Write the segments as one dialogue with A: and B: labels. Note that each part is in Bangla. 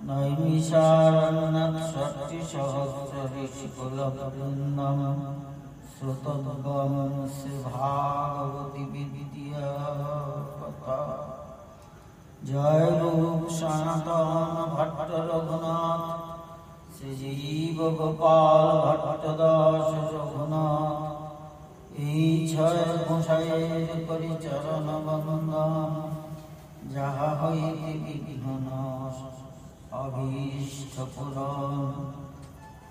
A: नैमिषारण्यषट्सहस्रऋषिकुलवृन्दं श्रुतद्वं श्रीभागवती विद्या कथा। जय रूप सनातन भट्ट रघुनाथ श्रीजीव गोपाल भट्टदास रघुनाथ। छय गोसाईर करि चरण बंदन যাহা হইতে বিঘ্ন অভীষ্ট পুরন।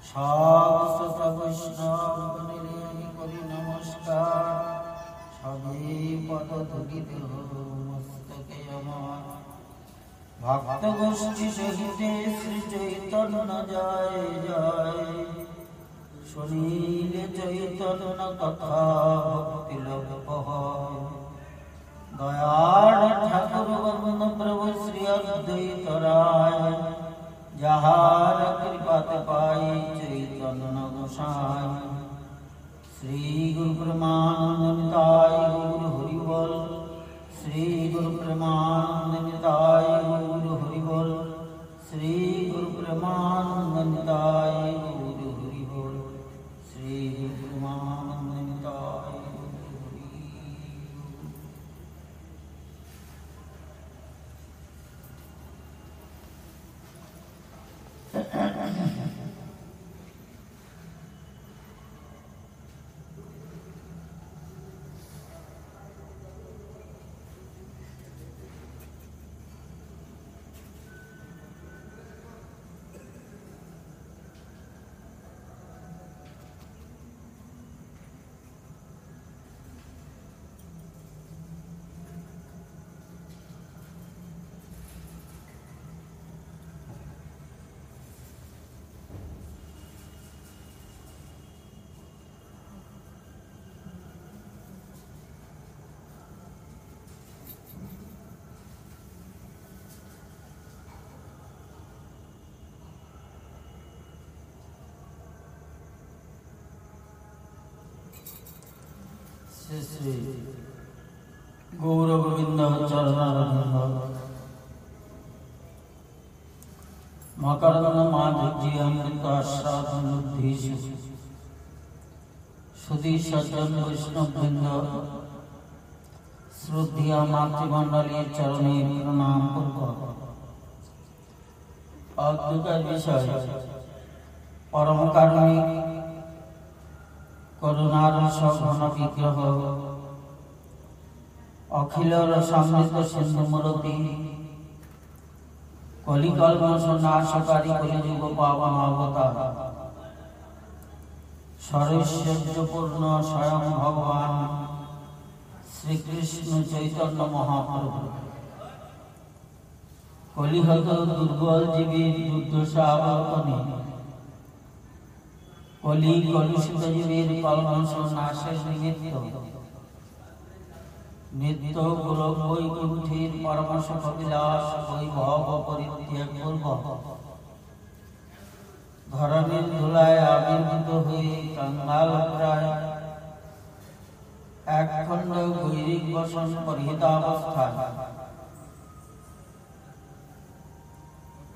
A: সব শ্রোতা বৈষ্ণব আমি করি নমস্কার। সবে পদ ধরিত মস্তকে আমার। ভক্ত গোষ্ঠী সহিতে শ্রী চৈতন্য জয় জয়। শুনিলে চৈতন্য কথা ভক্তি লোক হয়। दयाल ठाकुर वंदन प्रभु श्री अद्वैत राय। जहार कृपात पाई चैतन्य गोसाई। श्री गुरु प्रेमानंद निताय गौर हरि बोल। श्री गुरु प्रेमानंद निताय गौर हरि बोल। श्री गुरु प्रेमानंद निताय गौर हरि बोल। श्री गुरु प्रेमानंद निताय। श्री गौर गोविंद चरणारविंद मकरंद माधुर्य अमृतास्वादनुद्धीषु सुधी सज्जन वैष्णववृंद श्रद्धेय मातृमंडली चरणे प्रणाम पूर्वक। अद्भुत विषय परम कारुणिक करुणार घन विग्रह अखिल समृत सिंधु मूर्ति कलिकल्मष नाशकारी कलिजुग पावन अवतार सर्वैश्वर्यपूर्ण स्वयं भगवान श्री कृष्ण चैतन्य महाप्रभु कलिहत दुर्बल जीवी दुर्दशा अवलंबने कलि कलुषित जीवेर कल्मष नाशेर निमित्त नित्य गोलक वैकुंठेर परम सुखविलास वैभव परित्याग पूर्वक धरनीर धूलाय आविर्भूत हये कंगाल प्राय एकखंड গৈরিক বসন পরিহিতাবস্থায়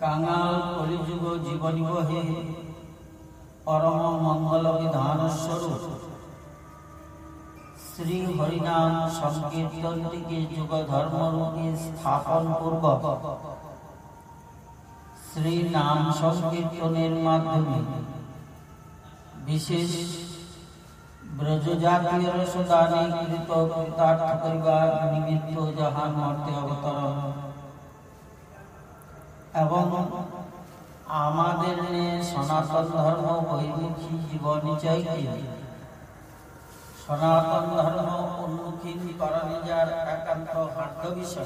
A: कांगाल कलिजुग जीवनी बहे परम मंगल विधान स्वरूप श्री हरिनाम संकीर्तन के जुग धर्म रूपे स्थापन पूर्वक श्री नाम संकीर्तनेर माध्यमे विशेष ब्रज जातीय रसदाने कृत कृतार्थ करिबार निमित्त जहान मर्ते अवतरण एवं आमादेर सनातन धर्म बहिर्मुखी जीवन चाइते सनातन धर्म उन्मुखी करणे जार एकांत हार्द विषय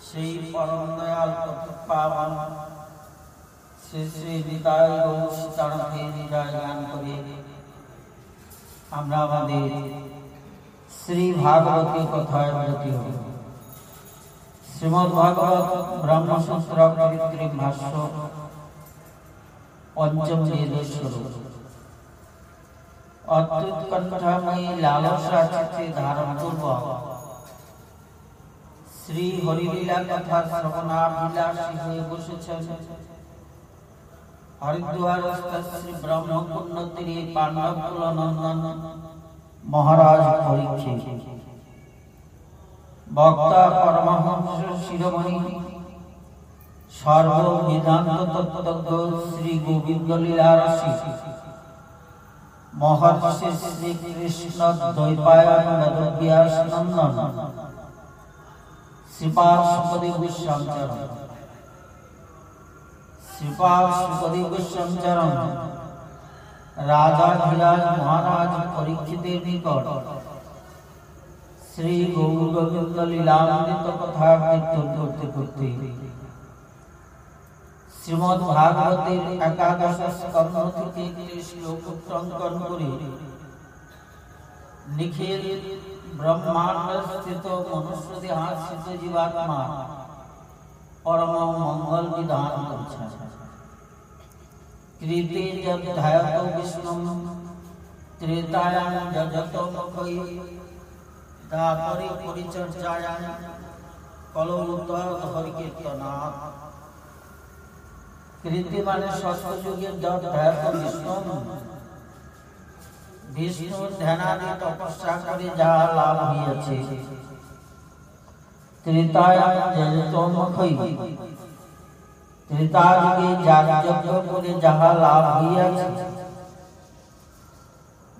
A: सेई परम दयाल पावन श्री श्री निताय गौर सीतानाथेर हृदय गान करे आमरा आमादेर श्री भागवती कथाय ब्रती हब। श्रीमद्भागवत ब्रह्मसूत्र कृत्रिम भाष्य पंचम वेद स्वरूप अत्युत्कंठामयी लालसा चित्ते धारण पूर्वक শ্রী হরিলীলা কথা শ্রবণাভিলাষী হয়ে বসেছেন হরিদ্বারস্থ শ্রী ব্রহ্মকুণ্ড তীরে পাণ্ডবকুল নন্দন মহারাজ পরীক্ষিত। বক্তা পরমহংস শিরোমণি সর্ববেদান্ত তত্ত্বজ্ঞ শ্রী গোবিন্দ লীলারসিক মহর্ষি শ্রীকৃষ্ণ দ্বৈপায়ন বেদব্যাস নন্দন শ্রীপাদ সুখদেব গোস্বামীচরণ শ্রীপাদ সুখদেব গোস্বামীচরণ রাজাধিরাজ মহারাজ পরীক্ষিতের নিকট শ্রী গৌর গোবিন্দ লীলামৃত কথা কীর্তন করতে করতে শ্রীমদ্ ভাগবতের একাদশ স্কন্ধ থেকে একটি শ্লোক উত্তঙ্কন করে নিখিল ব্রহ্মাণ্ড স্থিত মনুষ্য দেহাশ্রিত জীবাত্মা পরম মঙ্গল বিধান করছেন। কৃতে যদ্ধায়ত বিষ্ণু ত্রেতায়াং যজত মুখৈ দ্বাপরে পরিচর্যায়াং কলৌতর হরিকীর্তনাৎ। কৃতি মানে সত্যযুগের যদ্ধায়ত বিষ্ণু, বিষ্ণুর ধ্যানাদি তপস্যা করে যাহা লাভ হইয়াছে। ত্রেতায়াং যজত মুখৈ, ত্রেতাযুগে যাগযজ্ঞ করে যাহা লাভ হইয়াছে।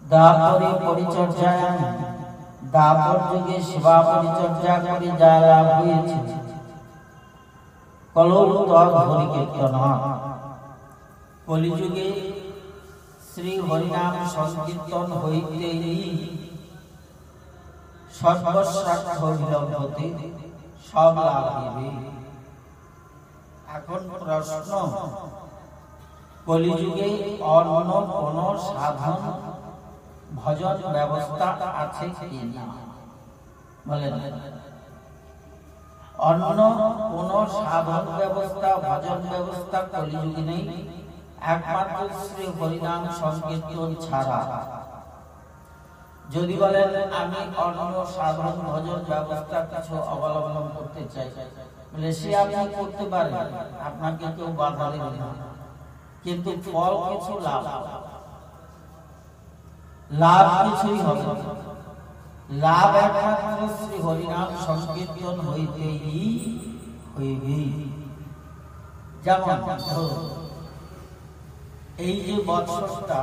A: দ্বাপরে পরিচর্যায়াং, দ্বাপর যুগে সেবা পরিচর্যা করে যা লাভ হয়েছে। কলৌতর হরিকীর্তনাৎ, কলিযুগে শ্রী হরিনাম সংকীর্তন হইতেই সর্বস্বার্থ বিলম্বতে সব লাভ হইবে। এখন প্রশ্ন, কলিযুগে অন্য কোন সাধন ভজন ব্যবস্থা আছে কি না? বলেন, অন্য কোন সাধন ব্যবস্থা ভজন ব্যবস্থা কলিযুগে নেই, একমাত্র শ্রী হরিনাম সংকীর্তন ছাড়া। যদি বলেন আমি অন্য সাধন ভজন ব্যবস্থা কিছু অবলম্বন করতে চাই, বলে সে আপনি করতে পারেন, আপনাকে কেউ বাধা দেবে না, কিন্তু ফল কিছু লাভ কিছুই হবে না। লাভ একমাত্র শ্রী হরিনাম সংকীর্তন হইতেই হইবে। যেমন এই যে বৎসরটা,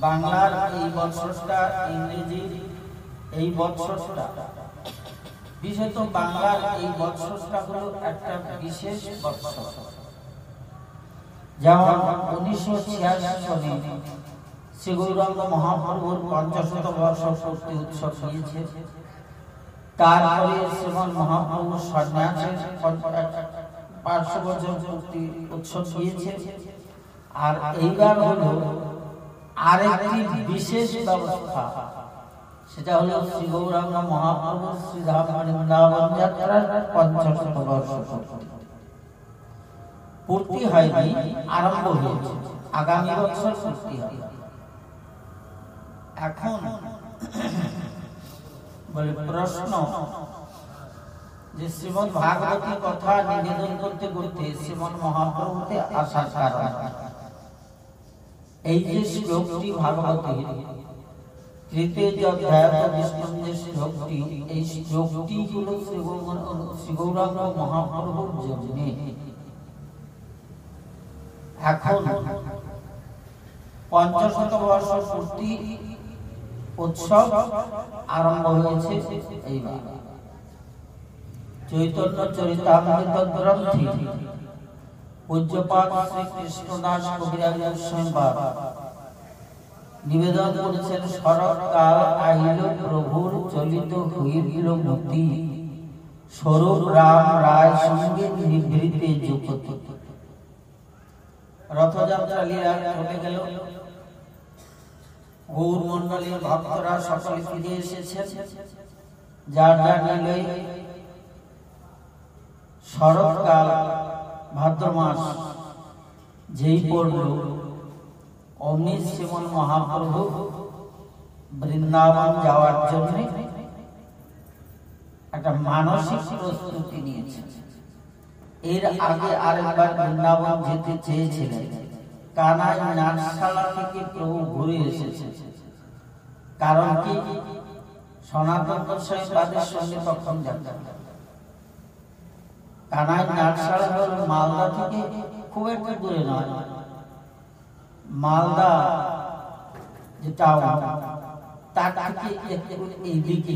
A: বাংলার এই বৎসরটা, ইংরেজির এই বৎসরটা, বিশেষত বাংলার এই বৎসরটা হলো একটা বিশেষ বৎসর। যেমন 1986 সনে শ্রী গৌরাঙ্গ মহাপ্রভুর ৫০শত বর্ষ পূর্তি উৎসব হয়েছে। তারপরে শ্রীমন মহাপ্রভুর সন্ন্যাসের ৫০০ বছর পূর্তি উৎসব হয়েছে। আর এইবার হলো আরেকটি বিশেষ ব্যবস্থা, সেটা হলো শ্রী গৌরাঙ্গ মহাপ্রভুর শ্রীধাম বৃন্দাবন যাত্রার ৫০শত বর্ষ পূর্তি হয়নি, আরম্ভ হয়েছে, আগামী বছর পূর্তি হবে। এখন বলে প্রশ্ন যে শ্রীমদ্ ভাগবতী কথা নিবেদন করতে করতে শ্রীমন মহাপ্রভুতে আসার কারণ, এই যে শ্লোকটি ভাগবতীর কৃতে যদ্ধায়ত বিষ্ণু যে শ্লোকটি, এই শ্লোকটি হলো শ্রী গৌরাঙ্গ মহাপ্রভুর জন্য। এখন ৫০শত বর্ষ পূর্তি উৎসব আরম্ভ হয়েছে। এইবার চৈতন্য চরিতামৃত গ্রন্থে পূজ্যপাদ শ্রী কৃষ্ণদাস কবিরাজ গোস্বামী নিবেদন করেছেন, শরৎকাল আইল প্রভুর চলিত হইল মতি, স্বরূপ রাম রায় সঙ্গে নিভৃতে যুগতি। রথযাত্রা লীলা চলে গেল, গৌর মন্ডলীর ভক্তরা সকলে ফিরে এসেছেন যার যার নিলয়ে। শরৎকাল ভাদ্র মাস যেই পড়ল, অমনি শ্রীমন মহাপ্রভু বৃন্দাবন যাওয়ার জন্য একটা মানসিক প্রস্তুতি নিয়েছেন। এর আগে আরেকবার বৃন্দাবন যেতে চেয়েছিলেন, কানাই নাটশালা থেকে প্রভু ঘুরে এসেছে। কারণ কি? সনাতন গোস্বামীপাদের সঙ্গে তখন যাত্রা। কানাই নাটশালা হল মালদা থেকে খুব একটা দূরে নয়, মালদা যে টাউন তার থেকে একটু এইদিকে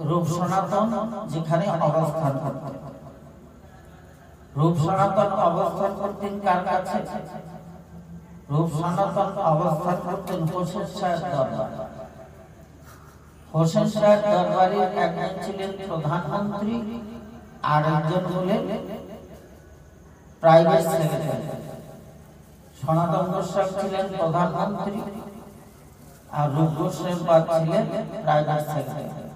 A: রূপ সনাতন যেখানে অবস্থান করতেন। রূপ সনাতন অবস্থান করতেন কার কাছে? রূপ সনাতন অবস্থান করতেন হোসেন শাহের দরবারে। হোসেন শাহের দরবারে একজন ছিলেন প্রধানমন্ত্রী, আর একজন হলেন প্রাইভেট সেক্রেটারি। সনাতন গোস্বামী ছিলেন প্রধানমন্ত্রী আর রূপ গোস্বামীপাদ ছিলেন প্রাইভেট সেক্রেটারি।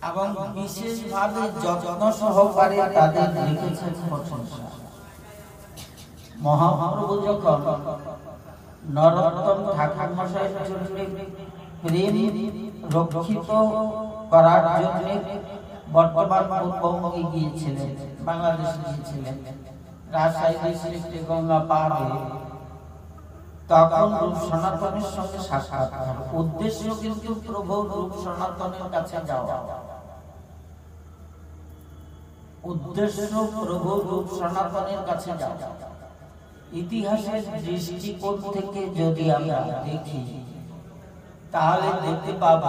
A: এবং বিশেষভাবে যত্ন সহকারে তাদের লিখেছেন প্রশংসা। মহাপ্রভু যখন নরোত্তম ঠাকুর মশাইয়ের জন্য প্রেম রক্ষিত করার জন্য বর্তমান পূর্ববঙ্গে গিয়েছিলেন, বাংলাদেশে গিয়েছিলেন, রাজশাহী ডিস্ট্রিক্টে গঙ্গা পার হয়ে, তখন রূপ সনাতনের সঙ্গে সাক্ষাৎকার। উদ্দেশ্য কিন্তু প্রভু রূপ সনাতনের কাছে যাওয়া। উদ্দেশ্য প্রভু রূপ সনাতনের কাছে যাওয়া। ইতিহাসের দৃষ্টিকোণ থেকে যদি আমরা দেখি তাহলে দেখতে পাব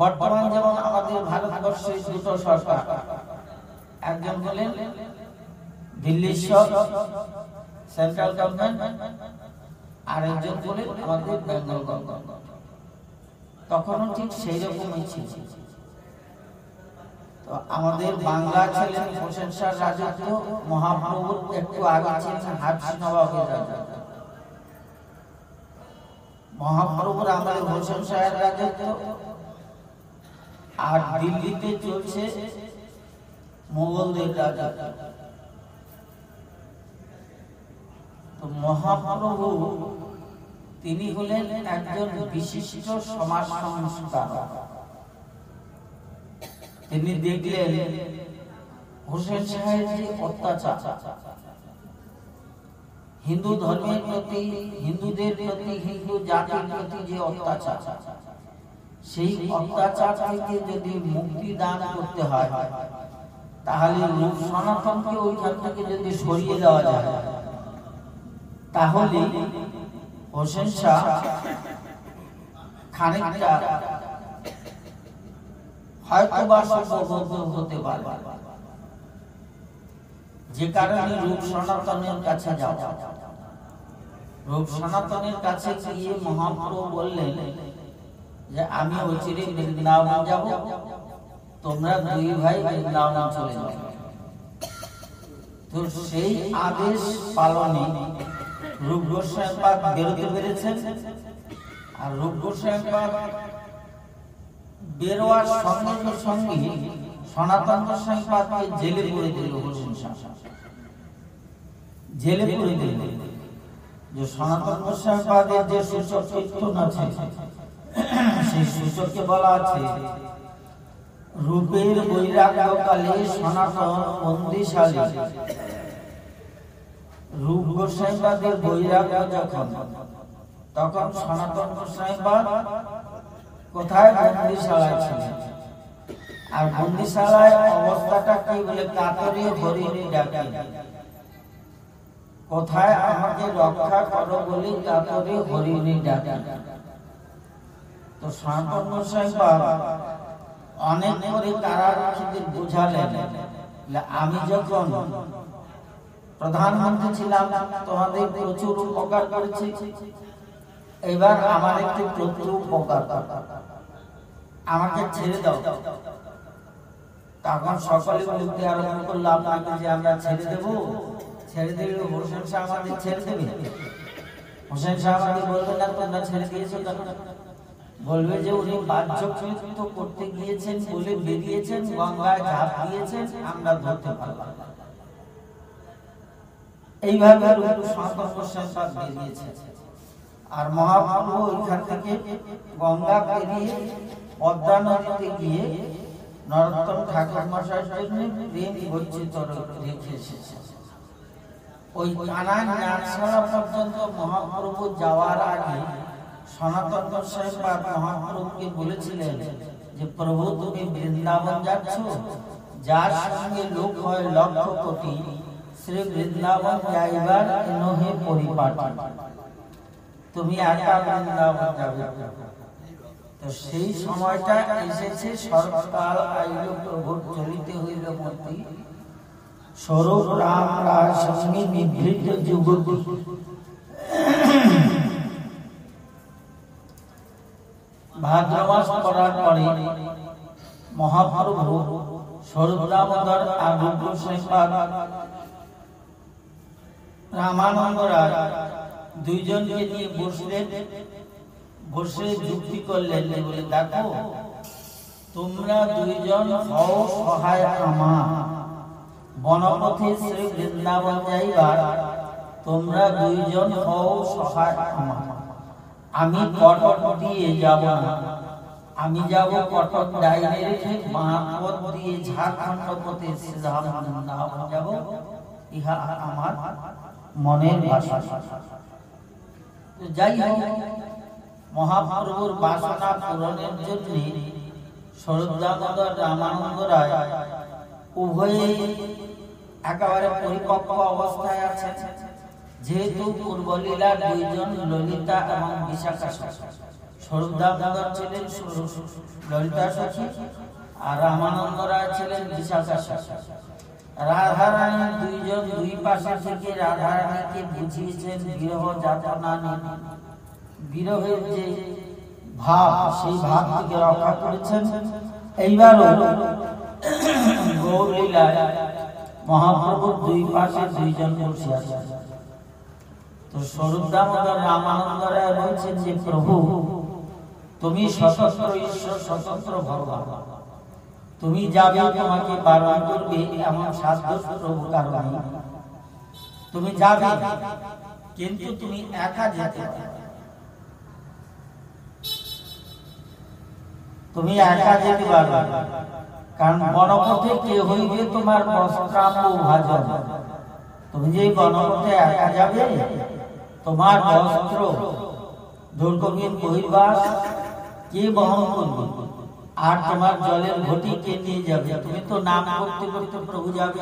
A: বর্তমান যেমন আমাদের ভারতবর্ষে দুটো সরকার, একজন হলেন দিল্লি সেন্ট্রাল গভর্নমেন্ট, আরেকজন হলেন আমাদের বেঙ্গল গভর্নমেন্ট। তখনও ঠিক সেই রকমই ছিল। তো আমাদের বাংলা ছিলেন হোসেন শাহ রাজত্ব, মহাপ্রভুর একটু আগে ছিলেন হাফসি নবাবের রাজত্ব। মহাপ্রভুর আমাদের হোসেন শাহের রাজত্ব, আর দিল্লিতে চলছে মোগলদের রাজত্ব। তো মহাপ্রভু তিনি হলেন একজন বিশিষ্ট সমাজ সংস্কারক। তিনি দেখলেন হোসেন শাহের যে অত্যাচার, হিন্দু ধর্মের প্রতি, হিন্দুদের প্রতি, হিন্দু জাতির প্রতি যে অত্যাচার, সেই অত্যাচার থেকে যদি মুক্তি দান করতে হয় তাহলে রূপ সনাতনকে ওইখান থেকে যদি সরিয়ে দেওয়া যায় তাহলে হোসেন শাহ খানিকটা হয়তো বা সফল হতে পারে। যে কারণে রূপ সনাতনের কাছে যাও। রূপ সনাতনের কাছে গিয়ে মহাপ্রভু বললেন যে আমি অচিরে বৃন্দাবন যাব, তোমরা দুই ভাই বৃন্দাবন চলে যাও। তো সেই আদেশ পালনে রূপ গোস্বামীপাদ বেরোতে পেরেছেন। আর রূপ গোস্বামীপাদ বেরোয়ার সঙ্গে সঙ্গে সনাতন গোস্বামীপাদকে জেলে পুরে দিল হোসেন শাহ। জেলে পুরে দিল। যে সনাতন গোস্বামীপাদের যে সূচক কীর্তন আছে, সেই সূচকে বলা আছে রূপের বৈরাগ্য কালে সনাতন বন্দিশালী। রূপ গোস্বামীপাদের বৈরাগ্য যখন, তখন সনাতন গোস্বামীপাদ কোথায়? বন্দিশালায় ছিলেন। আর বন্দিশালায় অবস্থাটা কি বলে? কাতরে হরিণী ডাকে, কোথায় আমাকে রক্ষা করো বলে কাতরে হরিণী ডাকে। তো সনাতন গোস্বামীপাদ অনেক করে কারারক্ষীদের বুঝালেন, আমি যখন প্রধানমন্ত্রী ছিলাম তোমাদের প্রচুর উপকার করেছি, এবার আমার একটু প্রচুর উপকার, আমাকে ছেড়ে দাও। তখন সকলে বলতে আরম্ভ করলাম যে আমরা ছেড়ে দেবো। ছেড়ে দেবে হোসেন শাহ আমাদের ছেড়ে দেবে? হোসেন শাহ আমাদের বলবে না তোমরা ছেড়ে দিয়েছো কেন? বলবে যে উনি বাহ্যকৃত্য করতে গিয়েছেন বলে বেরিয়েছেন, গঙ্গায় ঝাঁপ দিয়েছেন, আমরা ধরতে পারলাম। এইভাবে সনাতন গোস্বামীপাদ বেরিয়েছে। আর মহাপ্রভু ওইখান থেকে গঙ্গা পেরিয়ে পদ্মা নদীতে গিয়ে নরোত্তম ঠাকুর মশাইয়ের জন্য প্রেম গচ্ছিত রেখে এসেছে। ওই কানাই নাটশালা পর্যন্ত মহাপ্রভু যাওয়ার আগে সনাতন গোস্বামী মহাপ্রভুকে বলেছিলেন যে প্রভু তুমি বৃন্দাবন যাচ্ছ, যার সঙ্গে লোক হয় লক্ষ কোটি, শ্রী বৃন্দাবন যাইবার নহে পরিপাটি, তুমি একা বৃন্দাবন যাবে। তো সেই সময়টা এসেছে, শরৎকাল আইল প্রভুর চলিতে হইল মতি, স্বরূপ রাম রায় সঙ্গে নিভৃত যুগতি। ভাদ্র মাস পড়ার পরে মহাপ্রভু স্বরূপ দামোদর আর রূপ গোস্বামীপাদ রামানন্দ রায় দুইজনকে নিয়ে বসলেন। বসে যুক্তি করলেন, বলে দেখো তোমরা দুইজন হও সহায় আমার, বনপথে শ্রী বৃন্দাবন যাইবার তোমরা দুইজন হও সহায় আমার। আমি কটক দিয়ে যাব না, আমি যাব কটক ডাইনে রেখে বাঁপথ দিয়ে ঝাড়খণ্ড পথে শ্রীধাম বৃন্দাবন যাব, ইহা আমার মনের বাসনা। যাই হোক, মহাপ্রভুর বাসনা পূরণের জন্য স্বরূপ দামোদর রামানন্দ রায় উভয়ে একেবারে পরিপক্ক অবস্থায় আছে। যেহেতু পূর্বলীলার দুইজন ললিতা এবং বিশাখা সখী, স্বরূপ দামোদর ছিলেন ললিতা সখী আর রামানন্দ রায় ছিলেন বিশাখা সখী। রাধারানী দুইজন দুই পাশে থেকে রাধারানীকে বুঝিয়েছেন বিরহ যাতনা নিয়ে, বিরহের যে ভাব সেই ভাব থেকে রক্ষা করেছেন। এইবারও গৌরলীলায় মহাপ্রভুর দুই পাশে দুইজন বসে আছেন। তো স্বরূপ দামোদর রামানন্দ রায় বলছেন যে প্রভু তুমি স্বতন্ত্র ঈশ্বর, স্বতন্ত্র ভগবান, তুমি যাবে, তোমাকে বারণ করবে এমন সাধ্য প্রভু কারণ নেই। তুমি যাবে, কিন্তু তুমি একা যেতে পারবে, তুমি একা যেতে পারবে, কারণ বনপথে কে হইবে তোমার বস্ত্রাম্ব ভাজন। তুমি যে বনপথে একা যাবে, তোমার বস্ত্র দুর্গমীর বহির্বাস কে বহন করবে, আর তোমার জলের ঘটি কে নিয়ে যাবে? তুমি তো নাম করতে করতে প্রভু যাবে,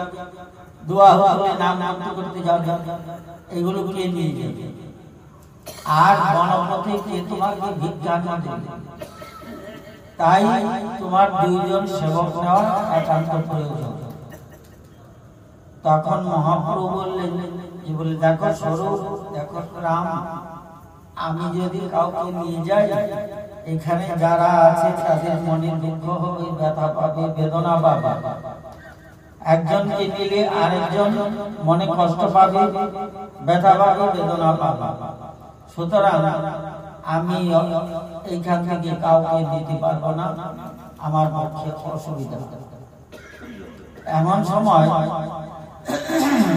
A: দোয়া হলে নাম করতে করতে যাবে, এগুলো কে নিয়ে যাবে? আর বনপথে কে তোমাকে ভিক্ষা দেবে? তাই তোমার দুইজন সেবক নেওয়া একান্ত প্রয়োজন। তখন মহাপ্রভু বললেন যে বলে দেখো স্বরূপ, দেখো রাম, আমি যদি কাউকে নিয়ে যাই, এখানে যারা আছে তাদের মনে দুঃখ হবে, ব্যথা পাবে, বেদনা পাবে। একজনকে নিলে আরেকজন মনে কষ্ট পাবে, ব্যথা পাবে, বেদনা পাবে। সুতরাং আমি এইখান থেকে কাউকে দিতে পারবো না, আমার পক্ষে অসুবিধা। এমন সময়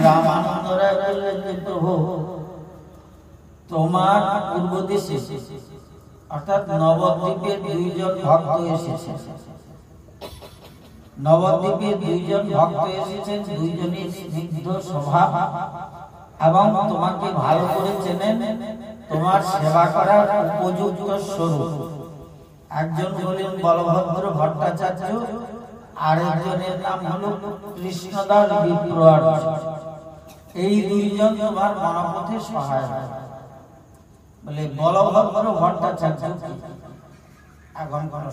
A: রামানন্দ রায় বললেন যে প্রভু তোমার পূর্ব দেশে অর্থাৎ নবদ্বীপে দুইজন ভক্ত এসেছে। নবদ্বীপে দুইজন ভক্ত এসেছেন, দুইজনই স্নিগ্ধ স্বভাব এবং তোমাকে ভালো করে চেনেন, তোমার সেবা করার উপযুক্ত স্বরূপ। একজন হলেন বলভদ্র ভট্টাচার্য, আরেকজনের নাম হলো কৃষ্ণদাস বিপ্রয়ার। এই দুইজন তোমার মনপথে সহায় হয়। বলে বলভদ্র ভট্টাচার্য এখন কোন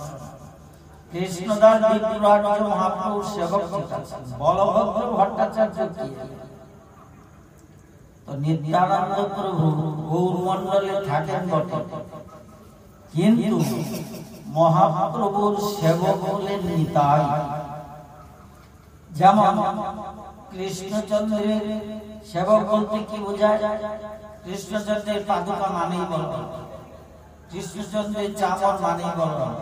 A: কৃষ্ণদাস বিপ্রয়ার মহাপ্রভুর সেবক, বলভদ্র ভট্টাচার্য কি? তো নিত্যানন্দ প্রভু গৌরমণ্ডলে থাকেন বটে, কিন্তু মহাপ্রভুর সেবক হলেন নিতাই। যেমন কৃষ্ণচন্দ্রের সেবক বলতে কি বোঝায়? কৃষ্ণচন্দ্রের পাদুকা মানেই বলরাম, কৃষ্ণচন্দ্রের চামর মানেই বলরাম,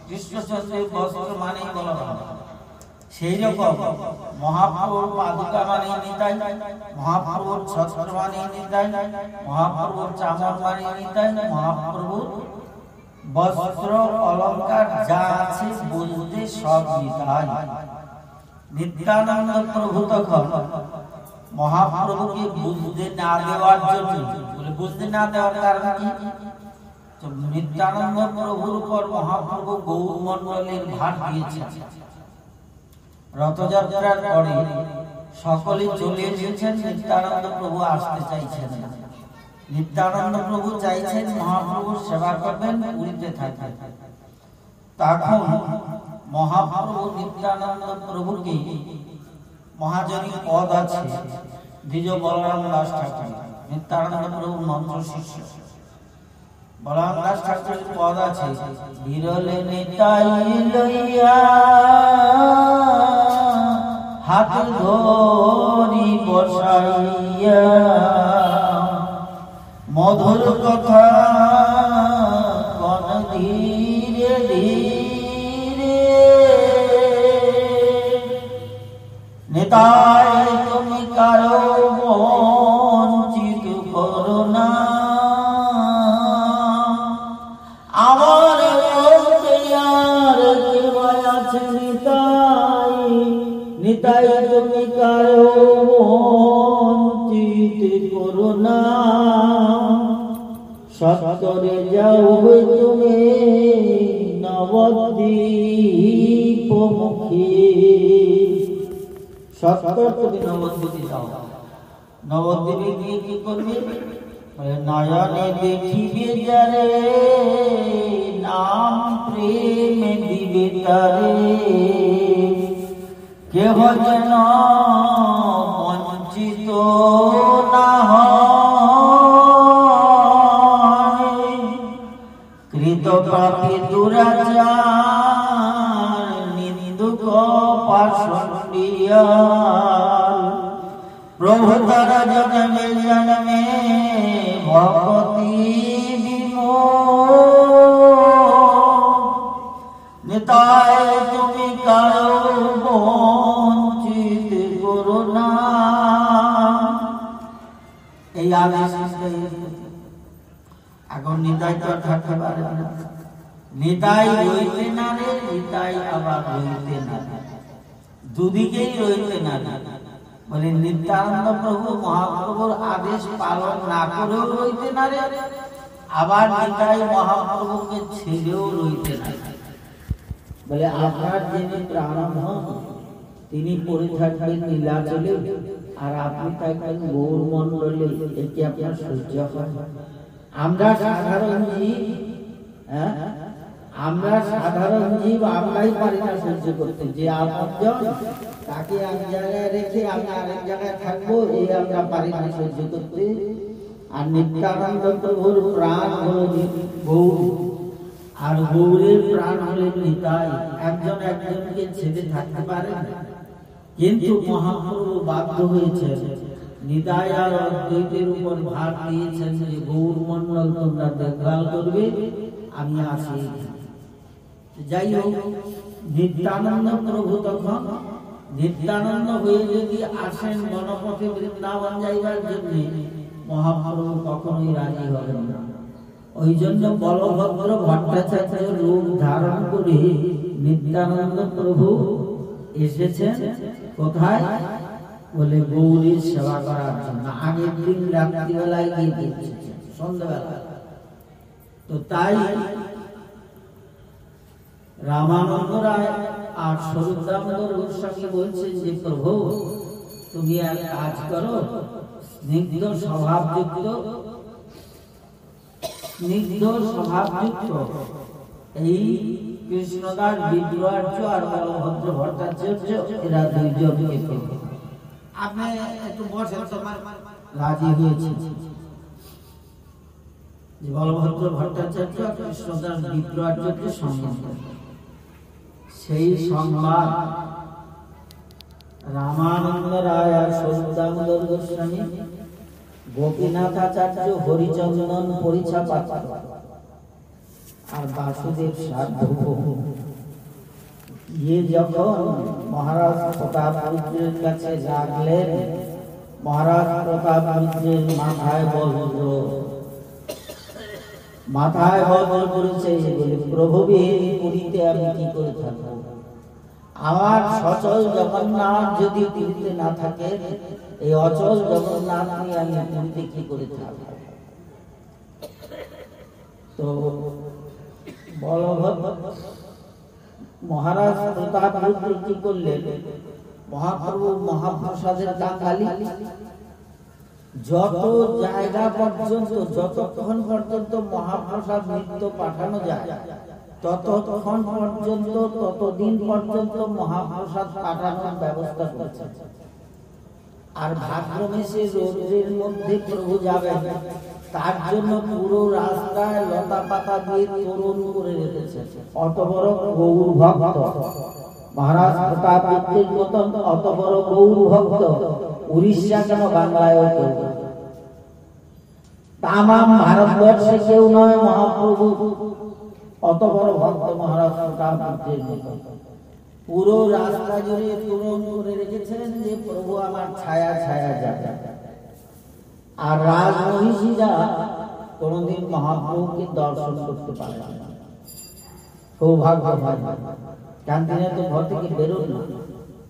A: কৃষ্ণচন্দ্রের বস্ত্র মানেই বলরাম। সেই রকম মহাপ্রভুর পাদুকা মানে নিতাই, মহাপ্রভুর ছত্র মানে নিতাই, মহাপ্রভুর চামর মানে নিতাই, মহাপ্রভুর বস্ত্র অলঙ্কার যা আছে বলতে সব নিতাই। নিত্যানন্দ প্রভু তখন মহাপ্রভুকে বুঝতে না দেওয়ার জন্য, বলে বুঝতে না দেওয়ার কারণ কি? নিত্যানন্দ প্রভুর উপর মহাপ্রভু গৌর মণ্ডলের ভার দিয়েছেন। রথযাত্রার পরে সকলে চলে এসেছেন, নিত্যানন্দ প্রভু আসতে চাইছেন না। নিত্যানন্দ প্রভু চাইছেন মহাপ্রভুর সেবা করবেন, পুরীতে থাকবেন। তখন মহাপ্রভু নিত্যানন্দ প্রভুকে, মহাজনী পদ আছে দ্বিজ বলরাম দাস ঠাকুর, নিত্যানন্দ প্রভু মন্ত্র শিষ্য। বলরাম দাস ঠাকুরের পদ আছে, বিরলে নিতাই লইয়া হাত ধরি বসাইয়া, মধুর কথা কন ধীরে ধীরে, নিতাই তুমি কারো বঞ্চিত করো না, আমার বলতে আর কেউ আছে নিতাই, নিতাই তুমি কারো বঞ্চিত করো না, সত্তরে যাও তুমি নবদ্বীপ মুখী, সত্তর তুমি নবদ্বীপে যাও। নবদ্বীপে গিয়ে কি করবে? নয়নে দেখিবে যারে, নাম প্রেমে দিবে তারে, কেহ যেন বঞ্চিত না হয়, কৃত পাপী দুরাচার নিন্দুক পাষণ্ডিয়া, প্রভু তারা জন্মে জন্মে ভক্তি বিমোহ, নিতাই তুমি কারো বঞ্চিত করো না। এই আদেশ এখন নিতাই তো থাকতে পারে না, নিতাই রইতে না রে, নিতাই আবার রইতে না, দুদিকেই রইতে না। বলে নিত্যানন্দ প্রভু মহাপ্রভুর আদেশ পালন না করেও রইতে না রে, আবার নিতাই মহাপ্রভুকে ছেড়েও রইতে না। বলে আপনার যিনি প্রাণধন তিনি পড়ে থাকবেন নীলাচলে, আর আপনি থাকবেন গৌর মণ্ডলে, এটি আপনার সহ্য হয়? আমরা সাধারণ জীব, আমরা সাধারণ জীব, আমরাই পারি না সহ্য করতে। যে আপনজন তাকে এক জায়গায় রেখে আমরা আরেক জায়গায় থাকবো, এই আমরা পারি না সহ্য করতে। আর নিত্যানন্দ প্রভুর প্রাণ হলো গৌর, আর গৌরের প্রাণ হলেন নিতাই। একজন একজনকে ছেড়ে থাকতে পারে না, কিন্তু মহাপ্রভু বাধ্য হয়েছেন, নিতাই আর অদ্বৈতের উপর ভার দিয়েছেন যে গৌর মণ্ডল তোমরা দেখভাল করবে, আমি আছি। যাই হোক, নিত্যানন্দ প্রভু তখন নিত্যানন্দ হয়ে যদি আসেন গণপথে বৃন্দাবন যাইবার জন্য, মহাপ্রভু কখনোই রাজি হবেন না। ওই জন্য বলভদ্র ভট্টাচার্য রূপ ধারণ করে নিত্যানন্দ প্রভু এসেছেন কোথায়? বলে গৌরীর সেবা করার জন্য। আগের দিন রাত্রিবেলায় গিয়ে দিয়েছেন, সন্ধ্যাবেলা। তো তাই রামানন্দ রায় আর স্বরূপ দামোদর গোস্বামী বলছেন যে প্রভু তুমি এক কাজ করো, স্নিগ্ধ স্বভাবযুক্ত এই কৃষ্ণদাস বিদ্রোহার্য আর বলভদ্র ভট্টাচার্য, এরা দুইজনকে আপনি একটু বসেন, রাজি হয়েছে। বলভদ্র ভট্টাচার্য কৃষ্ণদাস বিদ্রোহার্যকে সম্মান করেন। সেই সংবাদ রামানন্দ রায় আর স্বরূপ দামোদর গোস্বামী, গোপীনাথাচার্য, হরিচন্দন পরিছাপাত্র আর বাসুদেব সার্বভৌম ये যখন মহারাজ প্রতাপরুদ্রের কাছে রাখলেন, মহারাজ প্রতাপরুদ্রের মাথায় বজ্র, মাথায় বজ্র করেছে বলে, প্রভুবিহীন পুরীতে আমি কি করে থাকবো? আমার সচল জগন্নাথ যদি পুরীতে না থাকে, এই অচল জগন্নাথ নিয়ে আমি পুরীতে কি করে থাকবো? তো বলভদ্র মহারাজ প্রতাপরুদ্র কি করলেন? মহাপ্রভু মহাপ্রসাদের কাঙালি, যত জায়গা পর্যন্ত, যতক্ষণ পর্যন্ত মহাপ্রসাদ নিত্য পাঠানো যায়, ততক্ষণ পর্যন্ত, ততদিন পর্যন্ত মহাপ্রসাদ পাঠানোর ব্যবস্থা করেছে। আর ভাদ্র মাসে রৌদ্রের মধ্যে প্রভু যাবেন, তার জন্য পুরো রাস্তায় লতা পাতা দিয়ে তোরণ করে রেখেছে। অত বড় গৌর ভক্ত মহারাজ প্রতাপরুদ্রের মতন, অত বড় গৌর ভক্ত উড়িষ্যা কেন, বাংলায়ও কেউ, তামাম ভারতবর্ষে কেউ নয় মহাপ্রভু অত বড় ভক্ত মহারাজ প্রতাপরুদ্রের মতন। পুরো রাস্তা জুড়ে তোরণ করে রেখেছেন যে প্রভু আমার ছায়া ছায়া যাবে। আর রাজমহিষীরা কোনদিন মহাপ্রভুকে দর্শন করতে পারে না, সৌভাগ্য হয় না। কারণ তিনি তো ঘর থেকে বেরোন না,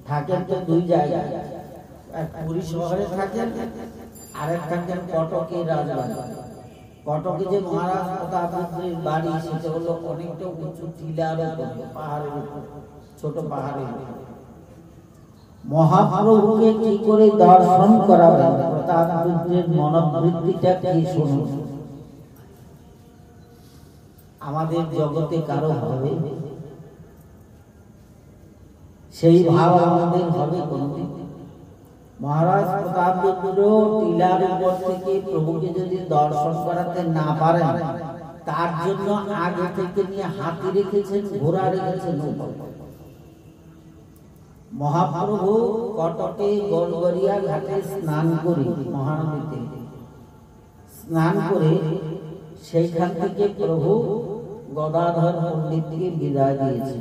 A: থাকেন তো দুই জায়গায়, এক পুরী শহরে থাকেন, আরেক থাকেন কটকে রাজবাড়ি। কটকে যে মহারাজ প্রতাপরুদ্রের বাড়ি, সেটা হলো অনেকটা উঁচু টিলার উপরে, পাহাড়ের উপরে, ছোট পাহাড়ের উপরে। মহাপ্রভুকে কি করে দর্শন করাবেন? প্রতাপরুদ্রের মনোবৃত্তিটা কি শুনুন। আমাদের জগতে কারো হবে সেই ভাব আমাদের হবে কোনদিন? মহারাজ প্রতাপরুদ্র টিলার উপর থেকে প্রভুকে যদি দর্শন করাতে না পারেন, তার জন্য আগে থেকে নিয়ে হাতি রেখেছেন, ঘোড়া রেখেছেন। মহাপ্রভু কটকে গড়গড়িয়া ঘাটে স্নান করে, মহানদীতে স্নান করে সেইখান থেকে প্রভু গদাধর পণ্ডিতকে বিদায় দিয়েছে।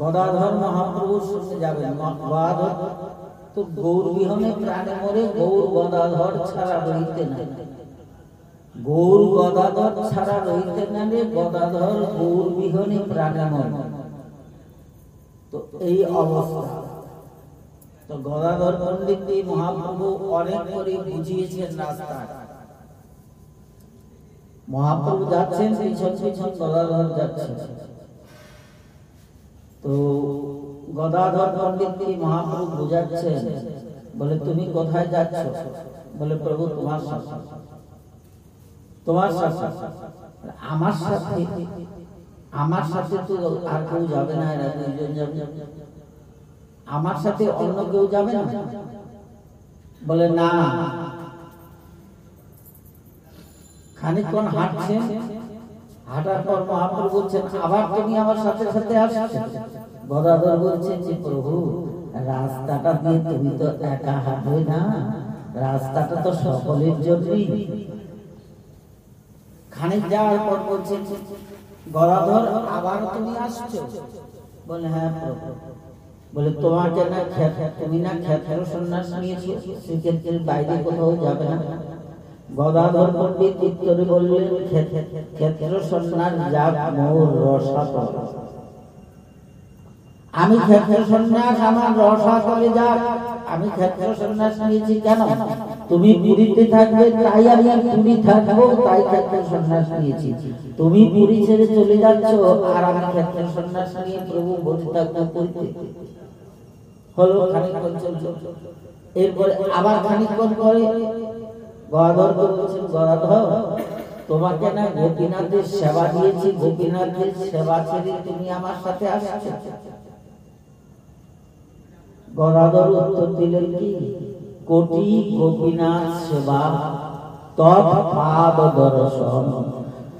A: গদাধর মহাপ্রভুর সঙ্গে যাবেন। গদাধর তো গৌর বিহনে প্রাণে মরে, গৌর গদাধর ছাড়া রইতে না, গৌর গদাধর ছাড়া রইতে না রে, গদাধর গৌর বিহনে প্রাণে মরে। তো এই অবস্থা। তো গদাধর পণ্ডিতকে মহাপ্রভু অনেক করে বুঝিয়েছেন রাস্তায়। মহাপ্রভু যাচ্ছেন, পিছন পিছন গদাধর যাচ্ছেন। তো গদাধর পণ্ডিতকে মহাপ্রভু বুঝাচ্ছেন, বলে তুমি কোথায় যাচ্ছ? বলে প্রভু তোমার সাথে। তোমার সাথে? আমার সাথে? আমার সাথে তো আর কেউ যাবে না, এরা দুইজন যাবে। আমার সাথে অন্য কেউ যাবে না? বলে না। খানিকক্ষণ হাঁটছেন, হাঁটার পর মহাপ্রভু বলছেন, আবার তুমি আমার সাথে সাথে আসছো? গদাধর বলছেন যে প্রভু, রাস্তাটা দিয়ে তুমি তো একা হাঁটবে না, রাস্তাটা তো সকলের জন্যই। খানিক যাওয়ার পর বলছেন, গদাধর আবার তুমি আসছো? বলে হ্যাঁ প্রভু। বলে তোমাকে না, তুমি না ক্ষেত্র সন্ন্যাস নিয়েছো, সেক্ষেত্রে বাইরে কোথাও যাবে না? গদাধর পণ্ডিত উত্তরে বললেন, ক্ষেত্র সন্ন্যাস যাক মোর রসাতল। আমি ক্ষেত্র সন্ন্যাস আমার রসাতলে যাক, আমি ক্ষেত্র সন্ন্যাস নিয়েছি কেন? তুমি পুরীতে থাকবে তাই আমি পুরী থাকবো, তাই ক্ষেত্র সন্ন্যাস নিয়েছি। তুমি পুরী ছেড়ে চলে যাচ্ছ, আর আমি ক্ষেত্র সন্ন্যাস নিয়ে প্রভু বসে থাকবো পুরীতে। হলো খানিকক্ষণ চলল, এরপরে আবার খানিকক্ষণ পরে গদাধর বলছেন, গদাধর তোমাকে না গোপীনাথের সেবা দিয়েছি, গোপীনাথের সেবা ছেড়ে তুমি আমার সাথে আসছো? গদাধর উত্তর দিলেন কি, কোটি গোপীনাথ সেবা তৎ পাদ দর্শন।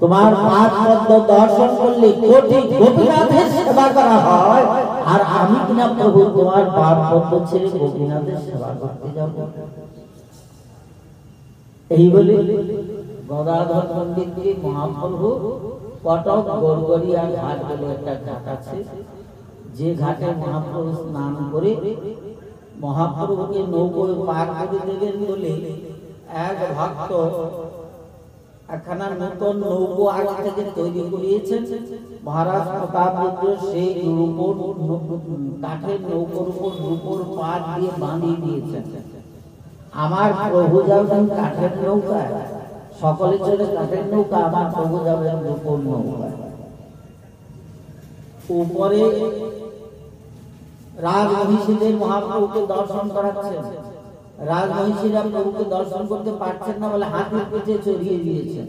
A: তোমার পাদ পদ্ম দর্শন করলে কোটি গোপীনাথের সেবা করা হয়, আর আমি কিনা প্রভু তোমার পাদ পদ্ম ছেড়ে গোপীনাথের সেবা করতে যাব? এই বলে গদাধর পণ্ডিতকে মহাপ্রভু কটক গড়গড়িয়া ঘাট বলে একটা ঘাট আছে, যে ঘাটে মহাপ্রভু স্নান করে মহাপ্রভুকে নৌকোয় পার করে দেবেন বলে এক ভক্ত একখানা নতুন নৌকো আগে থেকে তৈরি করিয়েছেন। মহারাজ প্রতাপ রুদ্র সেই কাঠের নৌকোর উপর রূপোর পাট দিয়ে বাঁধিয়ে দিয়েছেন। আমার প্রভু যাবেন কাঠের নৌকায়, সকলে চলে কাঠের নৌকা, আমার প্রভু যাবেন রূপোর নৌকায়। উপরে রাজমহিষীদের মহাপ্রভুকে দর্শন করাচ্ছেন। রাজমহিষীরা প্রভুকে দর্শন করতে পারছেন না বলে হাতির পিঠে চড়িয়ে দিয়েছেন,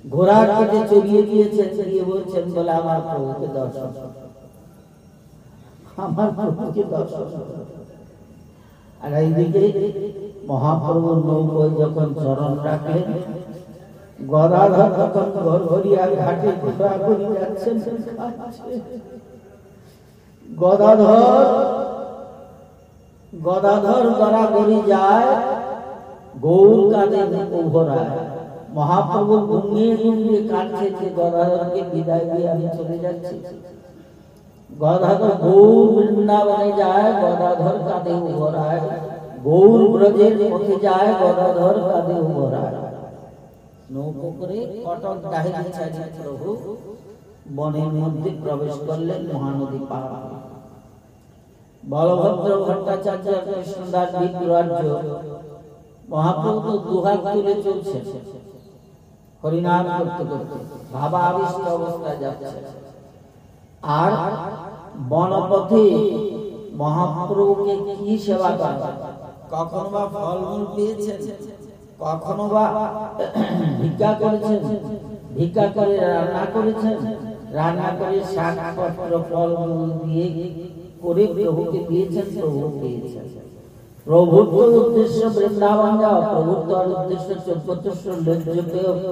A: ঘোড়ার পিঠে চড়িয়ে দিয়েছেন, চড়িয়ে বলছেন বলে আমার প্রভুকে দর্শন, আমার প্রভুকে দর্শন। আর এইদিকে মহাপ্রভুর নৌকোয় যখন চরণ রাখলেন, গদাধর তখন গড়গড়িয়া ঘাটে ঘোরাঘুরি যাচ্ছেন। গদাধর গড়াগড়ি যায়, গৌর কাঁদে ঘোরায়। মহাপ্রভু ঘুমিয়ে ঘুমিয়ে কাঁদছে যে গদাধরকে বিদায় দিয়ে আমি চলে যাচ্ছি। গদাধর গৌর বৃন্দাবনে যায়, গদাধর কাঁদে ঘোরায়। গৌর ব্রজের পথে যায়, গদাধর কাঁদে ঘোরায়। নৌকো করে কটক ডাহিনী ছাড়িয়ে প্রভু বনের মধ্যে প্রবেশ করলেন, মহানদী পার। বলভদ্র ভট্টাচার্য কৃষ্ণদাস বিগ্রহার্য মহাপ্রভু দুহাত তুলে চলছে, হরিনাম করতে করতে ভাবাবিষ্ট অবস্থায় যাচ্ছে। আর বনপথে মহাপ্রভুকে কি সেবা করে, কখনো বা ফলমূল পেয়েছেন, কখনো বা ভিক্ষা করেছেন, ভিক্ষা করে রান্না করেছেন, রান্না করে শাকপত্র ফলমূল দিয়ে করে প্রভুকে দিয়েছেন, প্রভু পেয়েছেন। প্রভুর তো উদ্দেশ্য বৃন্দাবন যাওয়া, প্রভুর তো আর উদ্দেশ্য 14 লজ্জকে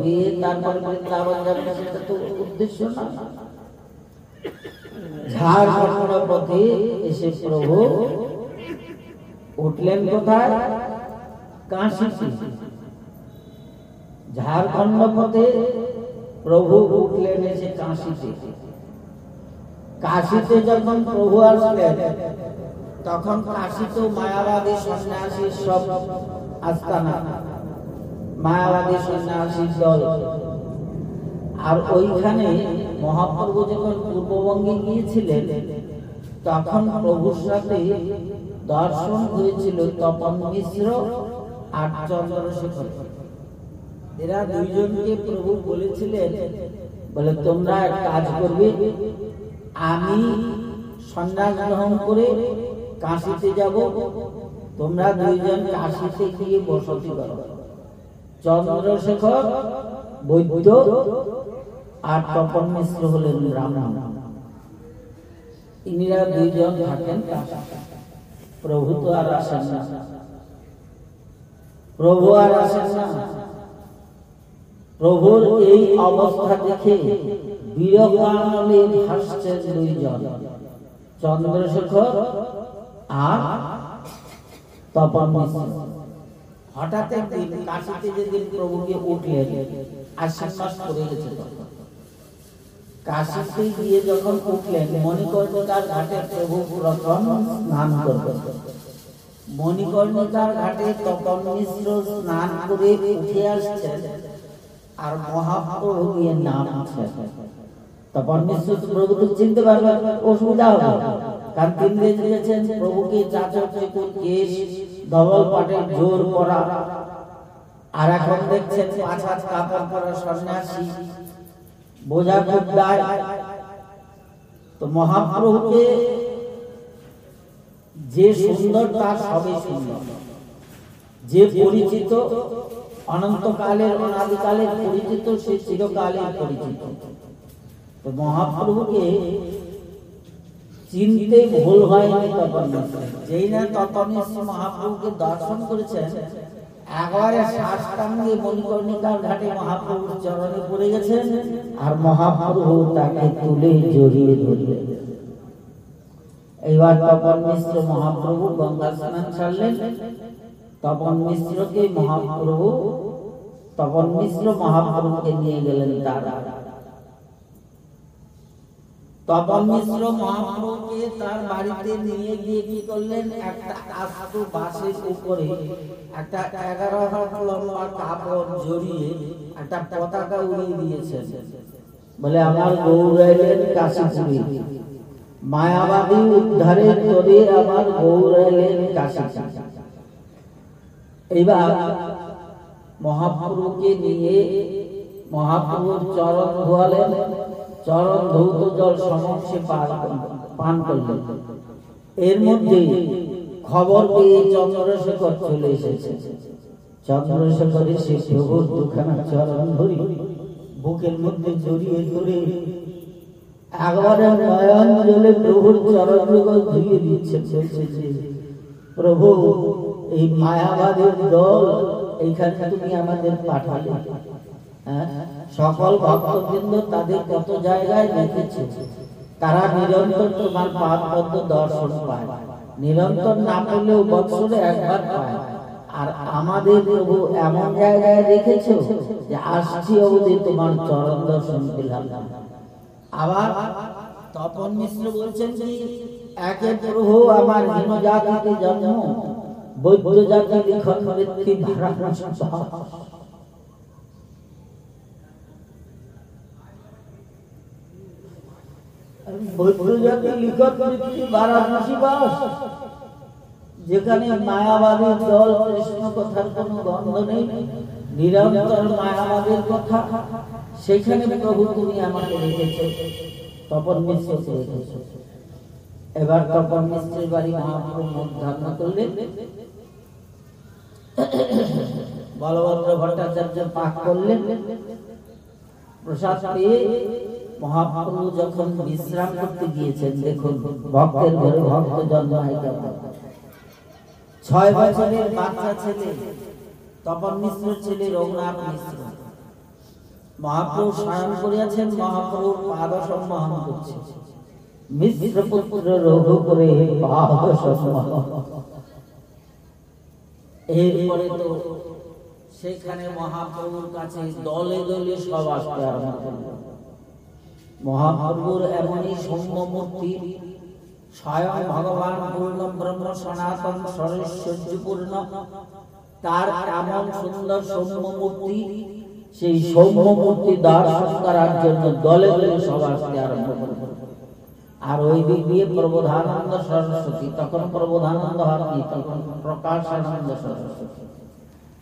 A: পেয়ে তারপরে বৃন্দাবন যাবে, সেটা তো উদ্দেশ্য না। ঝাড়খণ্ড পথে এসে প্রভু উঠলেন কোথায়? কাশীতে। ঝাড়খণ্ড পথে প্রভু উঠলেন এসে কাশীতে। কাশীতে যখন প্রভু আসলেন তখন কাশীতে মায়াবাদী সন্ন্যাসী সব আস্তানা, মায়াবাদী সন্ন্যাসী দল। আর ওইখানে মহাপ্রভু যখন পূর্ববঙ্গে গিয়েছিলেন তখন প্রভুর সাথে দর্শন হয়েছিল তপন মিশ্র আর চন্দ্রশেখর। এরা দুইজনকে প্রভু বলেছিলেন, বলে তোমরা এক কাজ করবে, আমি সন্ন্যাস গ্রহণ করে কাশীতে যাব, তোমরা দুইজন কাশীতে গিয়ে বসতি করো। চন্দ্রশেখর বৈদ্য আর তপন মিশ্র হলেন ব্রাহ্মণ। ইনিরা দুইজন থাকেন কাশীতে। প্রভু তো আর আসেন না, প্রভু আর আসেন না। প্রভুর এই অবস্থা দেখে বিরহানলে ভাসছেন দুইজন, চন্দ্রশেখর আর তপন মিশ্র। হঠাৎ একদিন কাশীতে যেদিন প্রভুকে উঠলেন, আশীর্বাদ করে গেছে। কাশীতে গিয়ে যখন উঠলেন, মণিকর্ণিকার ঘাটে প্রভু প্রথম স্নান করবেন। মণিকর্ণিকার ঘাটে তপন মিশ্র স্নান করে উঠে আসছেন, আর মহাপ্রভু গিয়ে নামছেন। তপন মিশ্র প্রভু তো চিনতে পারবেন, অসুবিধা হবে, কারণ তিনি দেখেছেন প্রভুকে চাচর চতুর কেশ, ধবল পাটের জোর পরা, আর এখন দেখছেন 5 হাত কাপড় পরা সন্ন্যাসী, বোঝা খুবদায়। তো মহাপ্রভুকে যে সুন্দর তার সবই সুন্দর, যে পরিচিত অনন্তকালের অনাদিকালের পরিচিত, সে চিরকালের পরিচিত। তো মহাপ্রভুকে চিনতে ভুল হয়নি তপন মিশ্র। যেই না তপন মিশ্র মহাপ্রভুকে দর্শন করেছেন, একবারে সাষ্টাঙ্গে মণিকর্ণিকার ঘাটে মহাপ্রভুর চরণে পড়ে গেছেন, আর মহাপ্রভু তাকে তুলে জড়িয়ে ধরলেন। এইবার তপন মিশ্র মহাপ্রভু গঙ্গা স্নান ছাড়লেন। তপন মিশ্রকে মহাপ্রভু, তপন মিশ্র মহাপ্রভুকে নিয়ে গেলেন তারা। তপন মিশ্র মহাপ্রভুকে তার বাড়িতে নিয়ে গিয়ে কি করলেন, একটা আস্ত বাঁশের উপরে একটা 11 হাত লম্বা কাপড় জড়িয়ে একটা পতাকা উড়িয়ে দিয়েছেন। বলে আমার গৌর এলেন কাশীপুরে, মায়াবাদী উদ্ধারের তরে আমার গৌর এলেন কাশীপুরে। এইবার মহাপ্রভুকে নিয়ে মহাপ্রভুর চরণ ধোয়ালেন, চরণ ধৌত জল সমক্ষে পান করলেন। এর মধ্যে খবর পেয়ে চন্দ্রশেখর চলে এসেছে। চন্দ্রশেখরের সে প্রভুর দুখানা চরণ ধরি বুকের মধ্যে জড়িয়ে ধরে একবারে নয়ন জলে প্রভুর চরণ ধুয়ে দিচ্ছে। প্রভু, এই মায়াবাদের দল এইখানে তুমি আমাদের পাঠালে, সকল ভক্তবৃন্দ তাদের কত জায়গায় দেখেছে, তারা নিরন্তর তোমার পাদ পদ্ম দর্শন পায়, নিরন্তর না পেলেও বৎসরে একবার পায়। আর আমাদের প্রভু এমন জায়গায় দেখেছো যে আসছি অবধি তোমার চরণ দর্শন পেলাম। আবার তপন মিশ্র বলছেন যে একে প্রভু আমার হীন জাতিতে জন্ম, বৈদ্য জাতি লিখন মৃত্যু যেখানে মায়াবাদীর দল, কৃষ্ণ কথার কোন গন্ধ নেই, নিরন্তর মায়াবাদের কথা, সেখানে প্রভু তুমি আমাকে রেখেছো। তপন মিশ্র রেখেছো। এবার তপন মিশ্রের বাড়ি মহাপ্রভু মুখ ধারণ করলেন। বলভদ্র ভট্টাচার্য পাক করলেন। প্রসাদ পেয়ে মহাপ্রভু যখন বিশ্রাম করতে গিয়েছেন, দেখুন ভক্তের ঘরে ভক্ত জন্মায় কেমন। 6 বছরের বাচ্চা ছেলে তপন মিশ্রের ছেলে রঘুনাথ মিশ্র মহাপ্রভু শয়ন করিয়াছেন, মহাপ্রভুর পাদ সম্মান করছে। মিশ্র পুত্র রঘু করে পাদ সম্মান। এরপরে তো সেখানে মহাপ্রভুর কাছে দলে দলে সব আসতে আরম্ভ করল। মহাপ্রভুর এমনই সৌম্য মূর্তি, স্বয়ং ভগবান পূর্ণ ব্রহ্ম সনাতন সরস্বতীপূর্ণ, তার এমন সুন্দর সৌম্য মূর্তি, সেই সৌম্য মূর্তি দর্শন করার জন্য দলে দলে সব আসতে আরম্ভ করল। আর ওই দিক দিয়ে প্রবোধানন্দ সরস্বতী, তখন প্রবোধানন্দ হননি, তখন প্রকাশানন্দ সরস্বতী,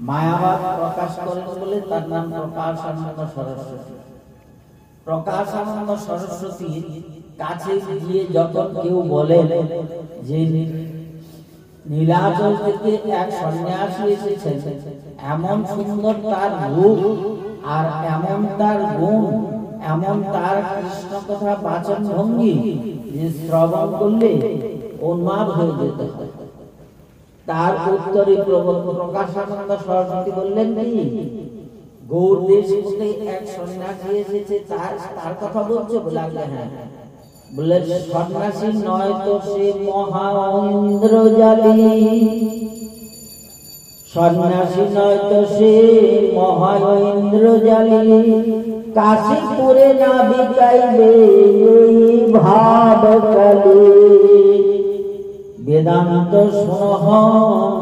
A: মায়াবাদ প্রকাশ করেন বলে তার নাম প্রকাশানন্দ সরস্বতী। প্রকাশানন্দ সরস্বতীর কাছে গিয়ে যখন কেউ বলে যে নীলাচল থেকে এক সন্ন্যাসী এসেছেন, এমন সুন্দর তার রূপ আর এমন তার গুণ, এমন তার কৃষ্ণ কথা বাচন ভঙ্গি যে শ্রবণ করলে উন্মাদ হয়ে যেতে হয়। তার উত্তরে প্রকাশানন্দ সরস্বতী বললেন, কি গৌর দেশ হতে এক সন্ন্যাসী এসেছে, তার কথা বলছো? বলে হ্যাঁ। বলে সন্ন্যাসী নয় তো সে মহা ইন্দ্রজালী, সন্ন্যাসী নয় তো সে মহা ইন্দ্রজালী, কাশীপুরে না বিকাইবে এই ভাব কালী, বেদান্ত শুনহ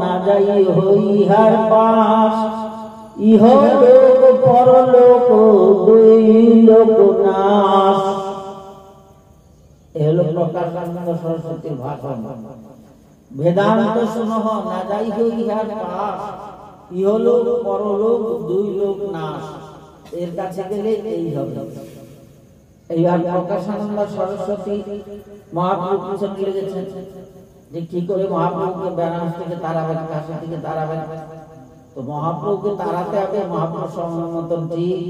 A: না যাই হইহার পাশ, ইহ লোক পরলোক দুই লোক নাশ। এলো প্রকাশানন্দ সরস্বতীর ভাষণ। বেদান্ত শুনহ না যাই হইহার পাশ, ইহ লোক পরলোক দুই লোক নাশ। এর কাছে গেলে এই হবে। এইবার প্রকাশানন্দ সরস্বতী মহাপ্রভু পিছনে লেগেছেন যে কি করে মহাপ্রভুকে বেনারস থেকে তাড়াবেন, কাশী থেকে তাড়াবেন। তো মহাপ্রভুকে তাড়াতে হবে, মহাপ্রভু সম্মতন ঠিক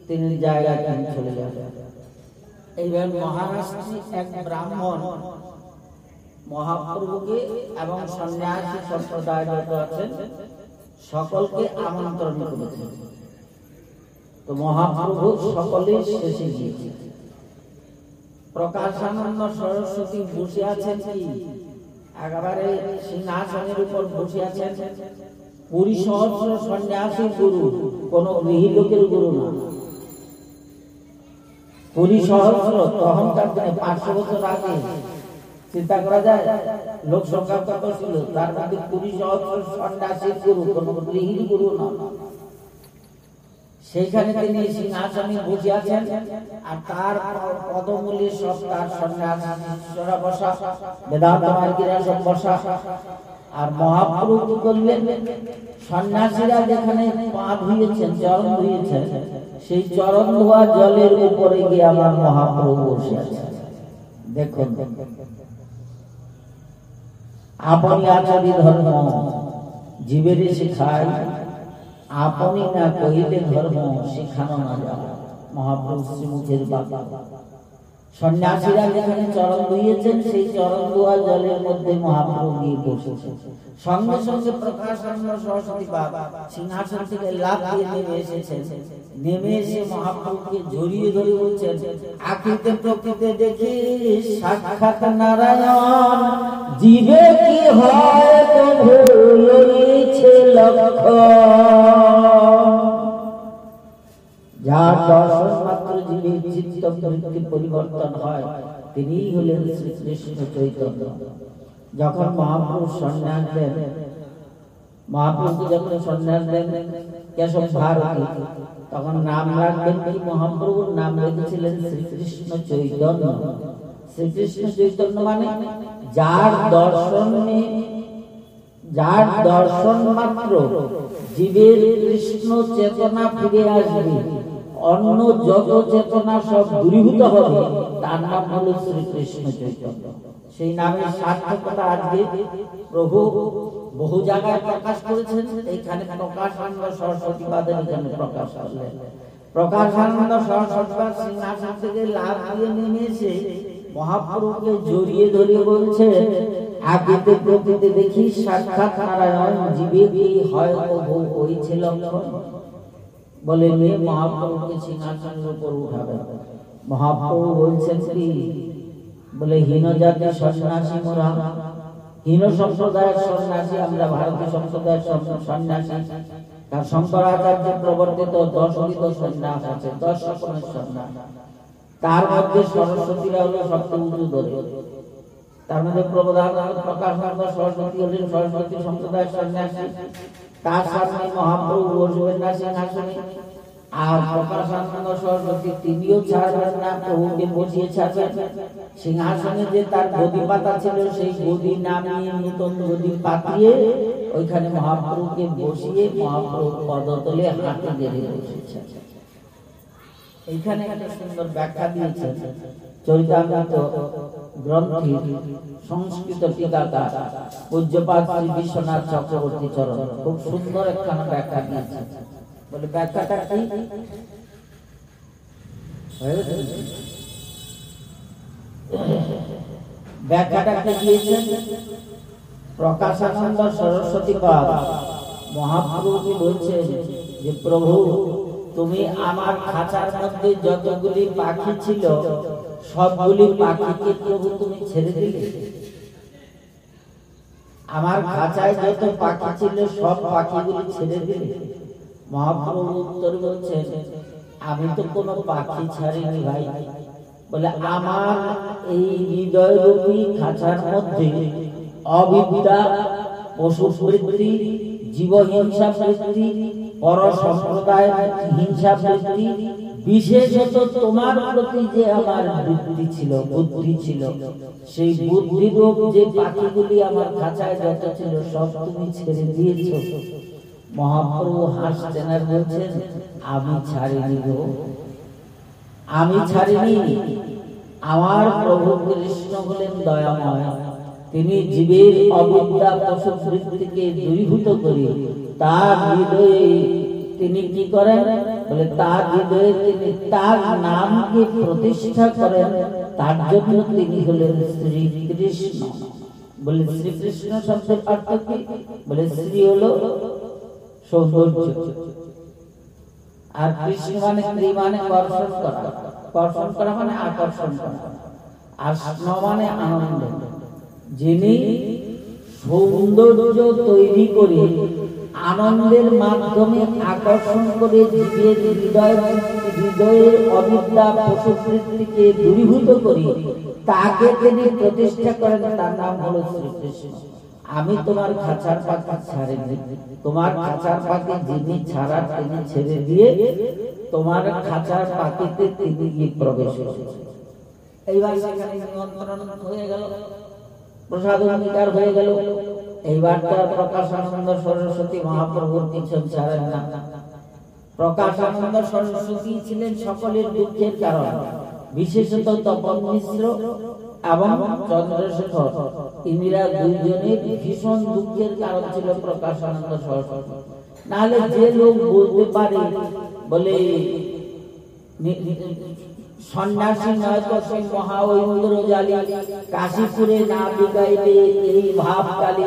A: তিনি জায়গায় তিনি চলে যাবেন। এইবার মহারাষ্ট্রে এক ব্রাহ্মণ মহাপ্রভুকে এবং সন্ন্যাসী সম্প্রদায় যত আছেন সকলকে আমন্ত্রণ করেছেন। তো মহাপ্রভু সকলে শেষে গিয়েছে। প্রকাশানন্দ সরস্বতী বসে আছেন, কি একেবারে সিংহাসনের উপর বসে আছেন। 20 সহস্র সন্ন্যাসী গুরু, কোন গৃহী লোকের গুরু না। পুরী সহস্র, তখনকার দিনে 500 বছর আগে চিন্তা করা যায় লোক সংখ্যা কত ছিল, তার মধ্যে পুরী সহস্র সন্ন্যাসীর গুরু, কোন গৃহীর গুরু না। সেইখানে তিনি সিংহাসনে বসে আছেন, আর তার পদমূলে সব তার সন্ন্যাসীরা বসা, বেদান্ত মার্গীরা সব বসা। আর মহাপ্রভু কি করলেন, সন্ন্যাসীরা যেখানে পা ধুয়েছেন, চরণ ধুয়েছেন, সেই চরণ ধোয়া জলের উপরে গিয়ে আমার মহাপ্রভু বসে আছেন। দেখুন, আপনি আচারি ধর্ম জীবের শিখায়, আপনি না কহিলে ধর্ম শিখানো না যায়। মহাপ্রভু শ্রীমুখের বাবা। সন্ন্যাসীরা যেখানে চরণ ধুয়েছেন, সেই চরণ ধোয়া জলের মধ্যে মহাপ্রভু গিয়ে বসেছেন। সঙ্গে সঙ্গে প্রকাশানন্দ সরস্বতী বাবা সিংহাসন থেকে লাফ দিয়ে নেমে এসেছেন। নেমে এসে মহাপ্রভুকে জড়িয়ে ধরে বলছেন, আখিতে প্রকৃতি দেখি সাক্ষাৎ নারায়ণ, জীবে কি হয় প্রভু লইছে লক্ষ্য। যার দর্শন মাত্র জীবের চিত্ত বৃত্তি পরিবর্তন হয়, তিনিই হলেন শ্রীকৃষ্ণ চৈতন্য। যখন মহাপ্রভু সন্ন্যাস দেন, মহাপ্রভু যখন সন্ন্যাস দেন কেশব ভারতী, তখন নাম রাখবেন কি? মহাপ্রভুর নাম রেখেছিলেন শ্রীকৃষ্ণ চৈতন্য। শ্রীকৃষ্ণ চৈতন্য মানে যার দর্শন মাত্র জীবের কৃষ্ণ চেতনা ফিরে আসবে, অন্য যত চেতনা সব দূরীভূত হবে, তার নাম হলো শ্রীকৃষ্ণ চৈতন্য। সেই নামের সার্থকতা আজকে প্রভু বহু জায়গায় প্রকাশ করেছেন। এইখানে প্রকাশানন্দ সরস্বতী বাদের এখানে প্রকাশ করলেন। প্রকাশানন্দ সরস্বতী বাদ সিংহাসন থেকে লাফ দিয়ে নেমে এসে মহাপ্রভুকে জড়িয়ে ধরে বলছে, আকিতে প্রকৃতি দেখি সাক্ষাৎ নারায়ণ, জীবে কি হয় প্রভু হয়েছে লক্ষণ। বলে মেয়ে মহাপ্রভুকে সিংহাসনের উপর উঠাবে। মহাপ্রভু বলছেন কি? বলে হীন জাতি সন্ন্যাসী মোরা, হীন সম্প্রদায়ের সন্ন্যাসী আমরা, ভারতীয় সম্প্রদায়ের সন্ন্যাসী। তার শঙ্করাচার্য প্রবর্তিত 10 বিধ সন্ন্যাস আছে, 10 রকমের সন্ন্যাস। তার মধ্যে সরস্বতীরা হলো সবচেয়ে উঁচু দরে। তার মধ্যে প্রবোধানন্দ প্রকাশানন্দ সরস্বতী হলেন সরস্বতী সম্প্রদায়ের সন্ন্যাসী। তার সামনে মহাপ্রভু বসবেন না সিংহাসনে, আর প্রকাশানন্দ সরস্বতী তিনিও ছাড়বেন না, প্রভুকে বসিয়ে ছাড়বেন। সিংহাসনে যে তার গদি পাতা ছিল, সেই গদি নামিয়ে নূতন গদি পাতিয়ে ওইখানে মহাপ্রভুকে বসিয়ে মহাপ্রভু পদতলে হাতে গেড়ে বসেছেন। এইখানে একটা সুন্দর ব্যাখ্যা দিয়েছেন চরিতামৃত গ্রন্থের সংস্কৃত টিকাকার পূজ্যপাদ শ্রী বিশ্বনাথ চক্রবর্তী চরণ। খুব সুন্দর একখানা ব্যাখ্যা দিয়েছেন। বলে ব্যাখ্যাটা কি? ব্যাখ্যাটা কি দিয়েছেন? প্রকাশানন্দ সরস্বতী পাদ মহাপ্রভুকে বলছেন যে, প্রভু তুমি আমার খাঁচার মধ্যে যতগুলি পাখি ছিল, সবগুলি পাখিকে প্রভু তুমি ছেড়ে দিলে। আমার খাঁচায় যত পাখি ছিল, সব পাখিগুলি ছেড়ে দিলে। মহাপ্রভু উত্তর বলছেন, আমি তো কোনো পাখি ছাড়িনি ভাই। বলে আমার এই হৃদয়রূপী খাঁচার মধ্যে অবিদ্যা, পশু বৃত্তি, জীব হিংসা বৃত্তি, পর সম্প্রদায় হিংসা বৃত্তি, বিশেষত তোমার প্রতি যে আমার বৃত্তি ছিল, বুদ্ধি ছিল, সেই বুদ্ধিরূপ যে পাখিগুলি আমার খাঁচায় যত ছিল, সব তুমি ছেড়ে দিয়েছো। মহাপ্রভু হাসছেন আর বলছেন, আমি ছাড়িনি গো, আমি ছাড়িনি। আমার প্রভু কৃষ্ণ হলেন দয়াময়। তিনি জীবের অবিদ্যা, পশু বৃত্তিকে দূরীভূত করে তার হৃদয়ে তিনি কি করেন? বলে তার হৃদয়ে তিনি তার নামকে প্রতিষ্ঠা করেন। তার জন্য তিনি হলেন শ্রীকৃষ্ণ। বলে শ্রীকৃষ্ণ শব্দের অর্থ কি? বলে শ্রী হলো সৌন্দর্য, আর কৃষ্ণ মানে ক্রি মানে কর্ষণ করা, কর্ষণ করা মানে আকর্ষণ করা, আর স্ন মানে আনন্দ। যিনি সৌন্দর্য তৈরি করে আনন্দের মাধ্যমে আকর্ষণ করে জীবের হৃদয়ের অবিদ্যা পশুবৃত্তিকে দূরীভূত করি, তাকে তিনি প্রতিষ্ঠা করেন, তার নাম হলো শ্রীকৃষ্ণ। আমি তোমার খাঁচার পাখি ছাড়িনি, তোমার খাঁচার পাখি যিনি ছাড়ার তিনি ছেড়ে দিয়ে তোমার খাঁচার পাখিতে তিনি গিয়ে প্রবেশ করেছেন। এইবার সেখানে নিমন্ত্রণ হয়ে গেল, প্রসাদ অঙ্গীকার হয়ে গেল। এইবার তার প্রকাশানন্দ সরস্বতী মহাপ্রভুর পিছন ছাড়েন না। প্রকাশানন্দ সরস্বতী ছিলেন সকলের দুঃখের কারণ, বিশেষত তপন মিশ্র এবং চন্দ্রশেখর, ইন্দিরা দুইজনের ভীষণ দুঃখের কারণ ছিল প্রকাশানন্দ সরস্বতী। নাহলে যে লোক বলতে পারে বলে সন্ন্যাসী নয় তো সেই মহা ঐন্দ্রজালী, কাশীপুরে না বিগাইলে এই ভাব কালী,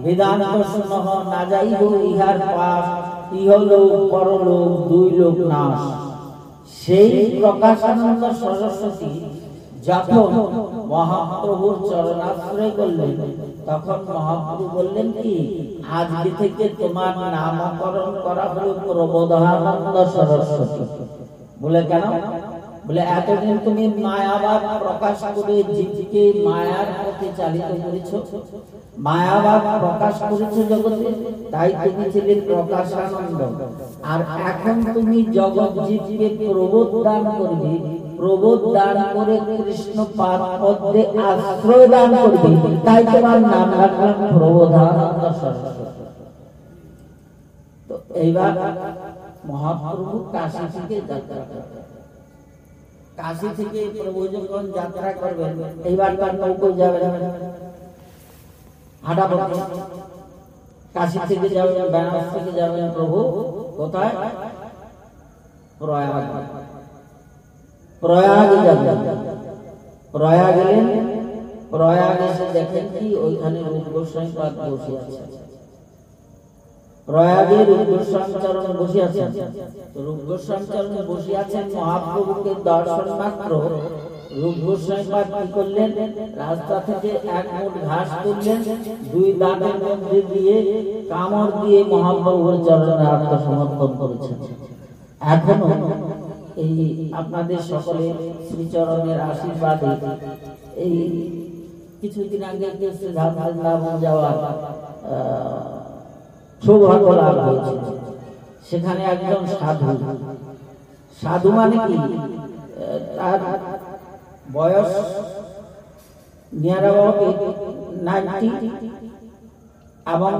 A: বেদান্ত শুনহ না যাইব ইহার পাশ, ইহলোক পরলোক দুই লোক নাশ। সেই প্রকাশানন্দ সরস্বতী যখন মহাপ্রভুর চরণাশ্রয় করলেন, তখন মহাপ্রভু বললেন কি, আজকে থেকে তোমার নামকরণ করা হলো প্রবোধানন্দ সরস্বতী। বলে কেন? বলে এতদিন তুমি মায়াবাদ প্রকাশ করে জীবকে মায়ার পথে চালিত করেছো, মায়াবাদ প্রকাশ করেছো জগতে, তাই তুমি ছিলে প্রকাশানন্দ। আর এখন তুমি জগৎ জীবকে প্রবোধ দান করবে, প্রবোধ দান করে কৃষ্ণ পাদ পদ্মে আশ্রয় দান করবে, তাই তোমার নাম রাখলাম প্রবোধানন্দ সরস্বতী। তো এইবার মহাপ্রভু কাশী থেকে যাত্রা করবেন। কাশী থেকে প্রভু যখন যাত্রা করবেন, এইবার তার নৌকোয় যাবেন, হাঁটা পথে কাশী থেকে যাবেন, বেনারস থেকে যাবেন প্রভু কোথায়? প্রয়াগ। প্রয়াগ যাবেন। প্রয়াগ গেলেন, প্রয়াগ এসে দেখেন কি ওইখানে রূপ গোস্বামী পাদ বসে আছে। প্রয়াগে রূপ গোস্বামী চরণ বসে আছেন। রূপ গোস্বামী চরণ বসে আছেন, মহাপ্রভুকে দর্শন মাত্র রূপ গোস্বামী পাদ কি করলেন? রাস্তা থেকে এক মুঠ ঘাস তুললেন, দুই দাঁতের মধ্যে দিয়ে কামড় দিয়ে মহাপ্রভুর চরণে আত্মসমর্পণ করেছেন। এখনো এই আপনাদের সকলে শ্রীচরণের আশীর্বাদে এই কিছুদিন আগে বৃন্দাবন যাওয়ার সৌভাগ্য লাভ হয়েছে। সেখানে একজন সাধু, সাধু মানে কি, তার বয়স নিয়ার অ্যাবাউট 90 এবং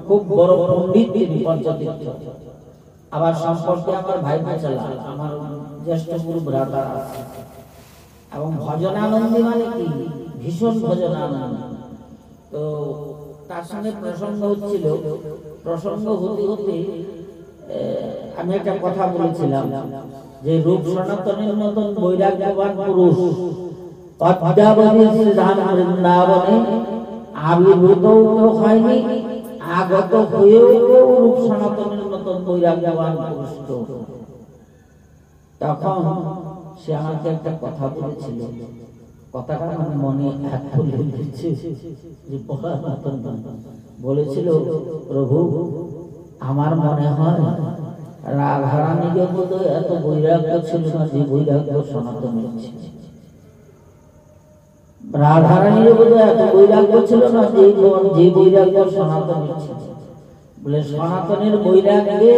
A: খুব বড় পণ্ডিত তিনি, পঞ্চতীর্থ। আবার সম্পর্কে আমার ভাই চালা, আমার জ্যেষ্ঠ গুরু ভ্রাতা আছে। এবং ভজনানন্দী মানে কি, ভীষণ ভজনানন্দী। তো তার সঙ্গে প্রসঙ্গ হচ্ছিল, প্রসঙ্গ হতে হতে আমি একটা কথা বলেছিলাম যে রূপ সনাতনের মতন বৈরাগ্যবান পুরুষ অদ্যাবধি শ্রীধাম বৃন্দাবনে আবির্ভূত হয়নি, আগত হয়েও রূপ সনাতনের মতন বৈরাগ্যবান পুরুষ। তখন সে আমাকে একটা কথা বলেছিল, কথাটা আমার মনে এত লেগেছে যে বলার মতন। বলেছিল, প্রভু আমার মনে হয় রাধারানীকে বোধহয় এত বৈরাগ্য ছিল না যে বৈরাগ্য সনাতনের ছিল। রাধারানীর বোধহয় এত বৈরাগ্য ছিল না যে বৈরাগ্য সনাতনের ছিল। বলে সনাতনের বৈরাগ্যে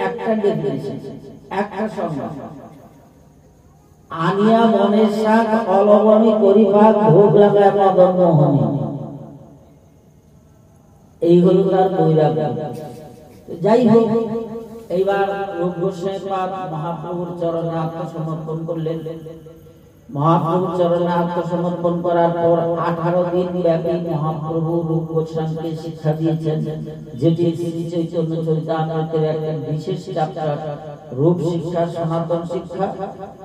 A: একটা ডেফিনিশন, একটা সংজ্ঞা, আনিয়া মনের শাক অলবনি করিবার ভোগ লাগায় মদন মোহনী, এই হল তার বৈরাগ্য। যাই হোক, এইবার রূপ গোস্বামী পাদ মহাপ্রভুর চরণে আত্মসমর্পণ করলেন। মহাপ্রভুর চরণে আত্মসমর্পণ করার পর 18 দিন ব্যাপী মহাপ্রভু রূপ গোস্বামীকে শিক্ষা দিয়েছেন, যেটি শ্রী চৈতন্য চরিতামৃতের একটা বিশেষ চ্যাপ্টার, রূপ শিক্ষা, সনাতন শিক্ষা,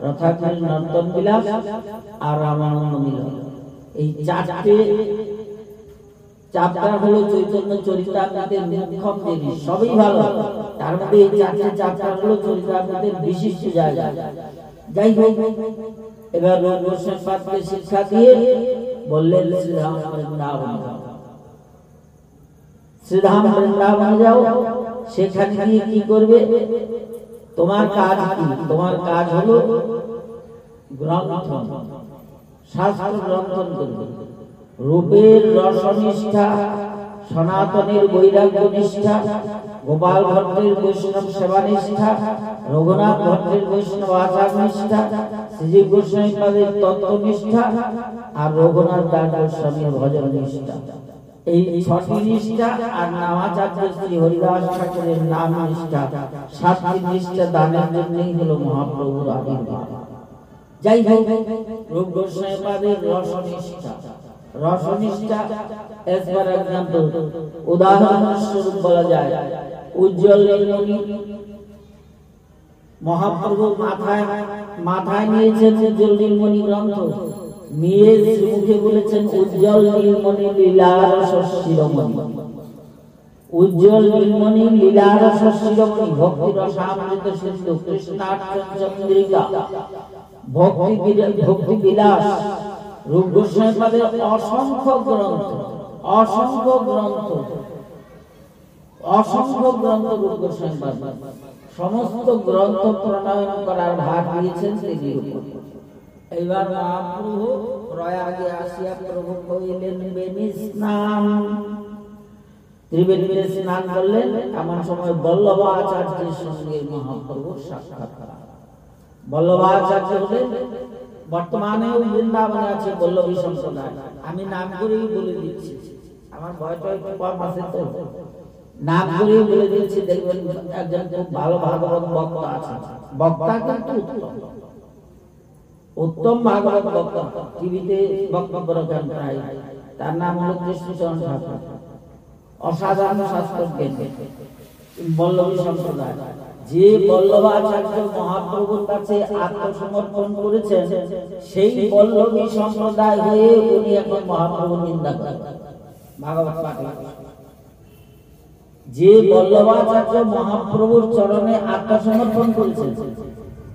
A: রথাগ্নি, নর্তন বিলাস আর রামানন্দ মিলন। এই চারটে চ্যাপ্টার হলো চৈতন্য চরিতামৃতের মুখ্যম জিনিস, সবই ভালো। তার মধ্যে এই চারটে চ্যাপ্টার হলো চরিতামৃতের বিশিষ্ট জায়গা। যাই হোক, এবার রূপ গোস্বামী পাদকে শিক্ষা দিয়ে বললেন শ্রীধাম বৃন্দাবন। শ্রীধাম বৃন্দাবনে যাও, সেখানে গিয়ে কি করবে? তোমার কাজ কি? তোমার কাজ হলো গ্রন্থন, শাস্ত্র গ্রন্থন করবে। রূপের রসনিষ্ঠা, সনাতনের বৈরাগ্য নিষ্ঠা, গোপাল ভট্টের বৈষ্ণব সেবা নিষ্ঠাা, রঘুনাথ ভট্টের বৈষ্ণব আচার নিষ্ঠা, শ্রীজীব গোস্বামীপাদের তত্ত্ব নিষ্ঠা, আর রঘুনাথ দাস গোস্বামীর ভজন নিষ্ঠা। এই ছটি নিষ্ঠা আর নামাচার্য শ্রী হরিদাস ঠাকুরের নাম নিষ্ঠা, সাতটি নিষ্ঠা দানের জন্যই হলো মহাপ্রভুর আবির্ভাব। যাই হোক, রূপ গোস্বামীপাদের রসনিষ্ঠা, রসনিষ্ঠা as for example, উদাহরণ স্বরূপ বলা যায়, উজ্জ্বল নীলমণি মহাপ্রভু মাথায় নিয়েছেন উজ্জ্বল নীলমণি গ্রন্থ, নিয়ে মুখে বলেছেন উজ্জ্বল নীলমণি লীলারস শিরোমণি। উজ্জ্বল নীলমণি লীলারস শিরোমণি, ভক্তি রসামৃত সিন্ধু কৃষ্ণার্চন্দ্রিকা, ভক্তি বিলাস। রূপ গোস্বামীপাদের অসংখ্য গ্রন্থ, অসংখ্য গ্রন্থ, অসংখ্য গ্রন্থ রূপ গোস্বামীপাদ, সমস্ত গ্রন্থ প্রণয়ন করার ভার দিয়েছেন তিনি। এইবার মহাপ্রভু প্রয়াগে আসিয়া প্রভু কইলেন বেনি স্নান, ত্রিবেণীতে স্নান করলেন। এমন সময় বল্লভাচার্যের সঙ্গে মহাপ্রভুর সাক্ষাৎকার। বল্লভাচার্য হলেন বর্তমানেও বৃন্দাবনে আছে বল্লভী সম্প্রদায়। আমি নাম করেই বলে দিচ্ছি, আমার ভয়টা একটু কম আছে তো নাম করেই বলে দিচ্ছি। দেখবেন একজন খুব ভালো ভাগবত বক্তা আছে, বক্তা কিন্তু উত্তম ভাগবত বক্তা, টিভিতে বক্তব্য রাখেন প্রায়। তার নাম হলো কৃষ্ণচরণ ঠাকুর, অসাধারণ শাস্ত্রজ্ঞ, বল্লভী সম্প্রদায়। যে বল্লভাচার্য মহাপ্রভুর কাছে আত্মসমর্পণ করেছেন, সেই বল্লভী সম্প্রদায় হয়ে উনি এখন মহাপ্রভুর নিন্দা করেন ভাগবত পাঠে। যে বল্লভাচার্য মহাপ্রভুর চরণে আত্মসমর্পণ করেছেন,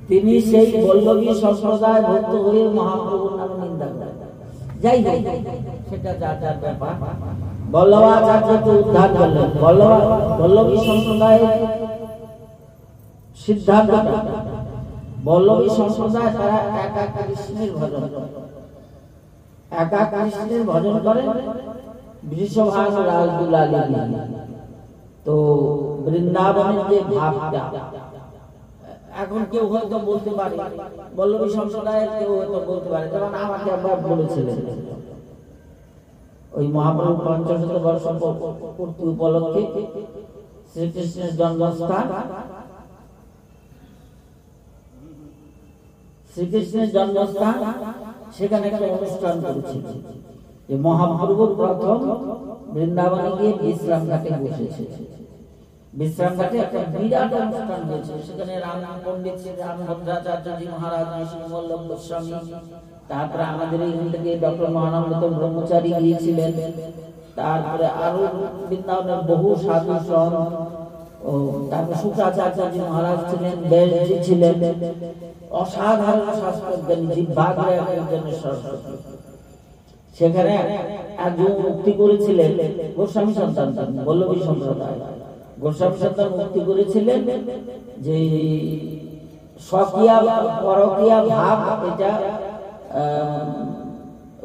A: তিনি সেই বল্লভী সম্প্রদায় ভক্ত হয়ে মহাপ্রভুর নামে নিন্দা করেন। যাই হোক, সেটা যার যার ব্যাপার। বল্লভাচার্যকে উদ্ধার করলেন। বল্লভী সম্প্রদায়ের সিদ্ধান্ত, বল্লভী সম্প্রদায় তারা একা কৃষ্ণের ভজন করে, একা কৃষ্ণের ভজন করে বৃষভাগ রাজ দুলালী। তো বৃন্দাবনের যে ভাবটা, এখন কেউ হয়তো বলতে পারে, বল্লভী সম্প্রদায়ের কেউ হয়তো বলতে পারে, যেমন আমাকে একবার বলেছিলেন ওই মহাপ্রভু পঞ্চশত বর্ষ পূর্তি উপলক্ষে শ্রীকৃষ্ণের জন্মস্থান, শ্রীকৃষ্ণের জন্মস্থান, সেখানে একটা অনুষ্ঠান করেছিল যে মহাপ্রভু প্রথম বৃন্দাবনে গিয়ে বিশ্রাম ঘাটে বসেছে। বিশ্রাম ঘাটে একটা বিরাট অনুষ্ঠান হয়েছে। সেখানে রাম পণ্ডিত শ্রী রামভদ্রাচার্যজি মহারাজ, বল্লভ গোস্বামী, তারপরে আমাদের এইখান থেকে ডক্টর মহানন্দ ব্রহ্মচারী গিয়েছিলেন, তারপরে আরো বৃন্দাবনের বহু সাধু সন্ত, তারপর শুক্রাচার্যজি মহারাজ ছিলেন, বেশজি ছিলেন, অসাধারণ শাস্ত্রজ্ঞানী, জিহ্বাগ্রে একজনের সরস্বতী। সেখানে একজন মুক্তি করেছিলেন গোস্বামী সন্তান, বল্লভী সম্প্রদায় গোস্বামী সন্তান মুক্তি করেছিলেন যে স্বকীয়া পরকীয়া ভাব, এটা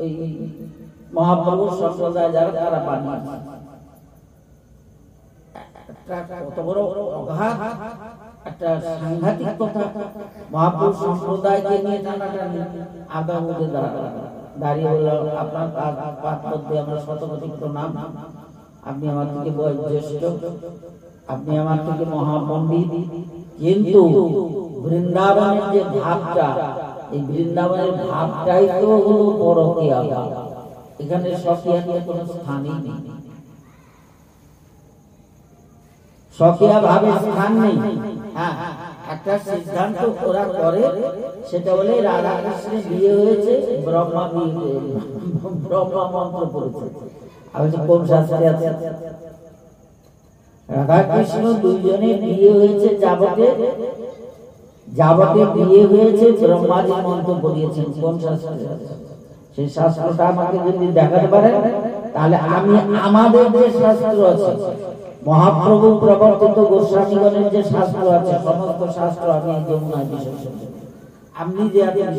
A: ওই মহাপ্রভুর সম্প্রদায় যারা তারা পানি। কত বড় অগাধ একটা সাংঘাতিক কথা! মহাপ্রভু সম্প্রদায়কে নিয়ে টানাটানি, আদামতে দাঁড়িয়ে বলল, আপনার পাদ মধ্যে আমরা শতকোটি প্রণাম, আপনি আমার থেকে বয়োজ্যেষ্ঠ, আপনি আমার থেকে মহাপণ্ডিত, কিন্তু বৃন্দাবনের যে ভাবটা, এই বৃন্দাবনের ভাবটাই তো হলো পরকীয়া ভাব। এখানে স্বকীয়া নিয়ে কোনো স্থানই নেই, স্বকীয়া ভাবের স্থান নেই। হ্যাঁ, একটা সিদ্ধান্ত ওরা করে, সেটা বলে রাধা কৃষ্ণের বিয়ে হয়েছে, ব্রহ্মা মন্ত্র পড়েছে। আমি কোন শাস্ত্রে আছে? রাধা কৃষ্ণ দুইজনে বিয়ে হয়েছে, যাবতে বিয়ে হয়েছে, ব্রহ্মাজি মন্ত্র পড়িয়েছেন। কোন শাস্ত্রে? সেই শাস্ত্রটা আমাকে যদি দেখাতে পারেন, তাহলে আমি আমাদের যে শাস্ত্র আছে, মহাপ্রভু প্রবর্তিত গোস্বামীগণের যে শাস্ত্র আছে, সমস্ত শাস্ত্র আমি যমুনায় বিসর্জন দেব। আপনি যে আছেন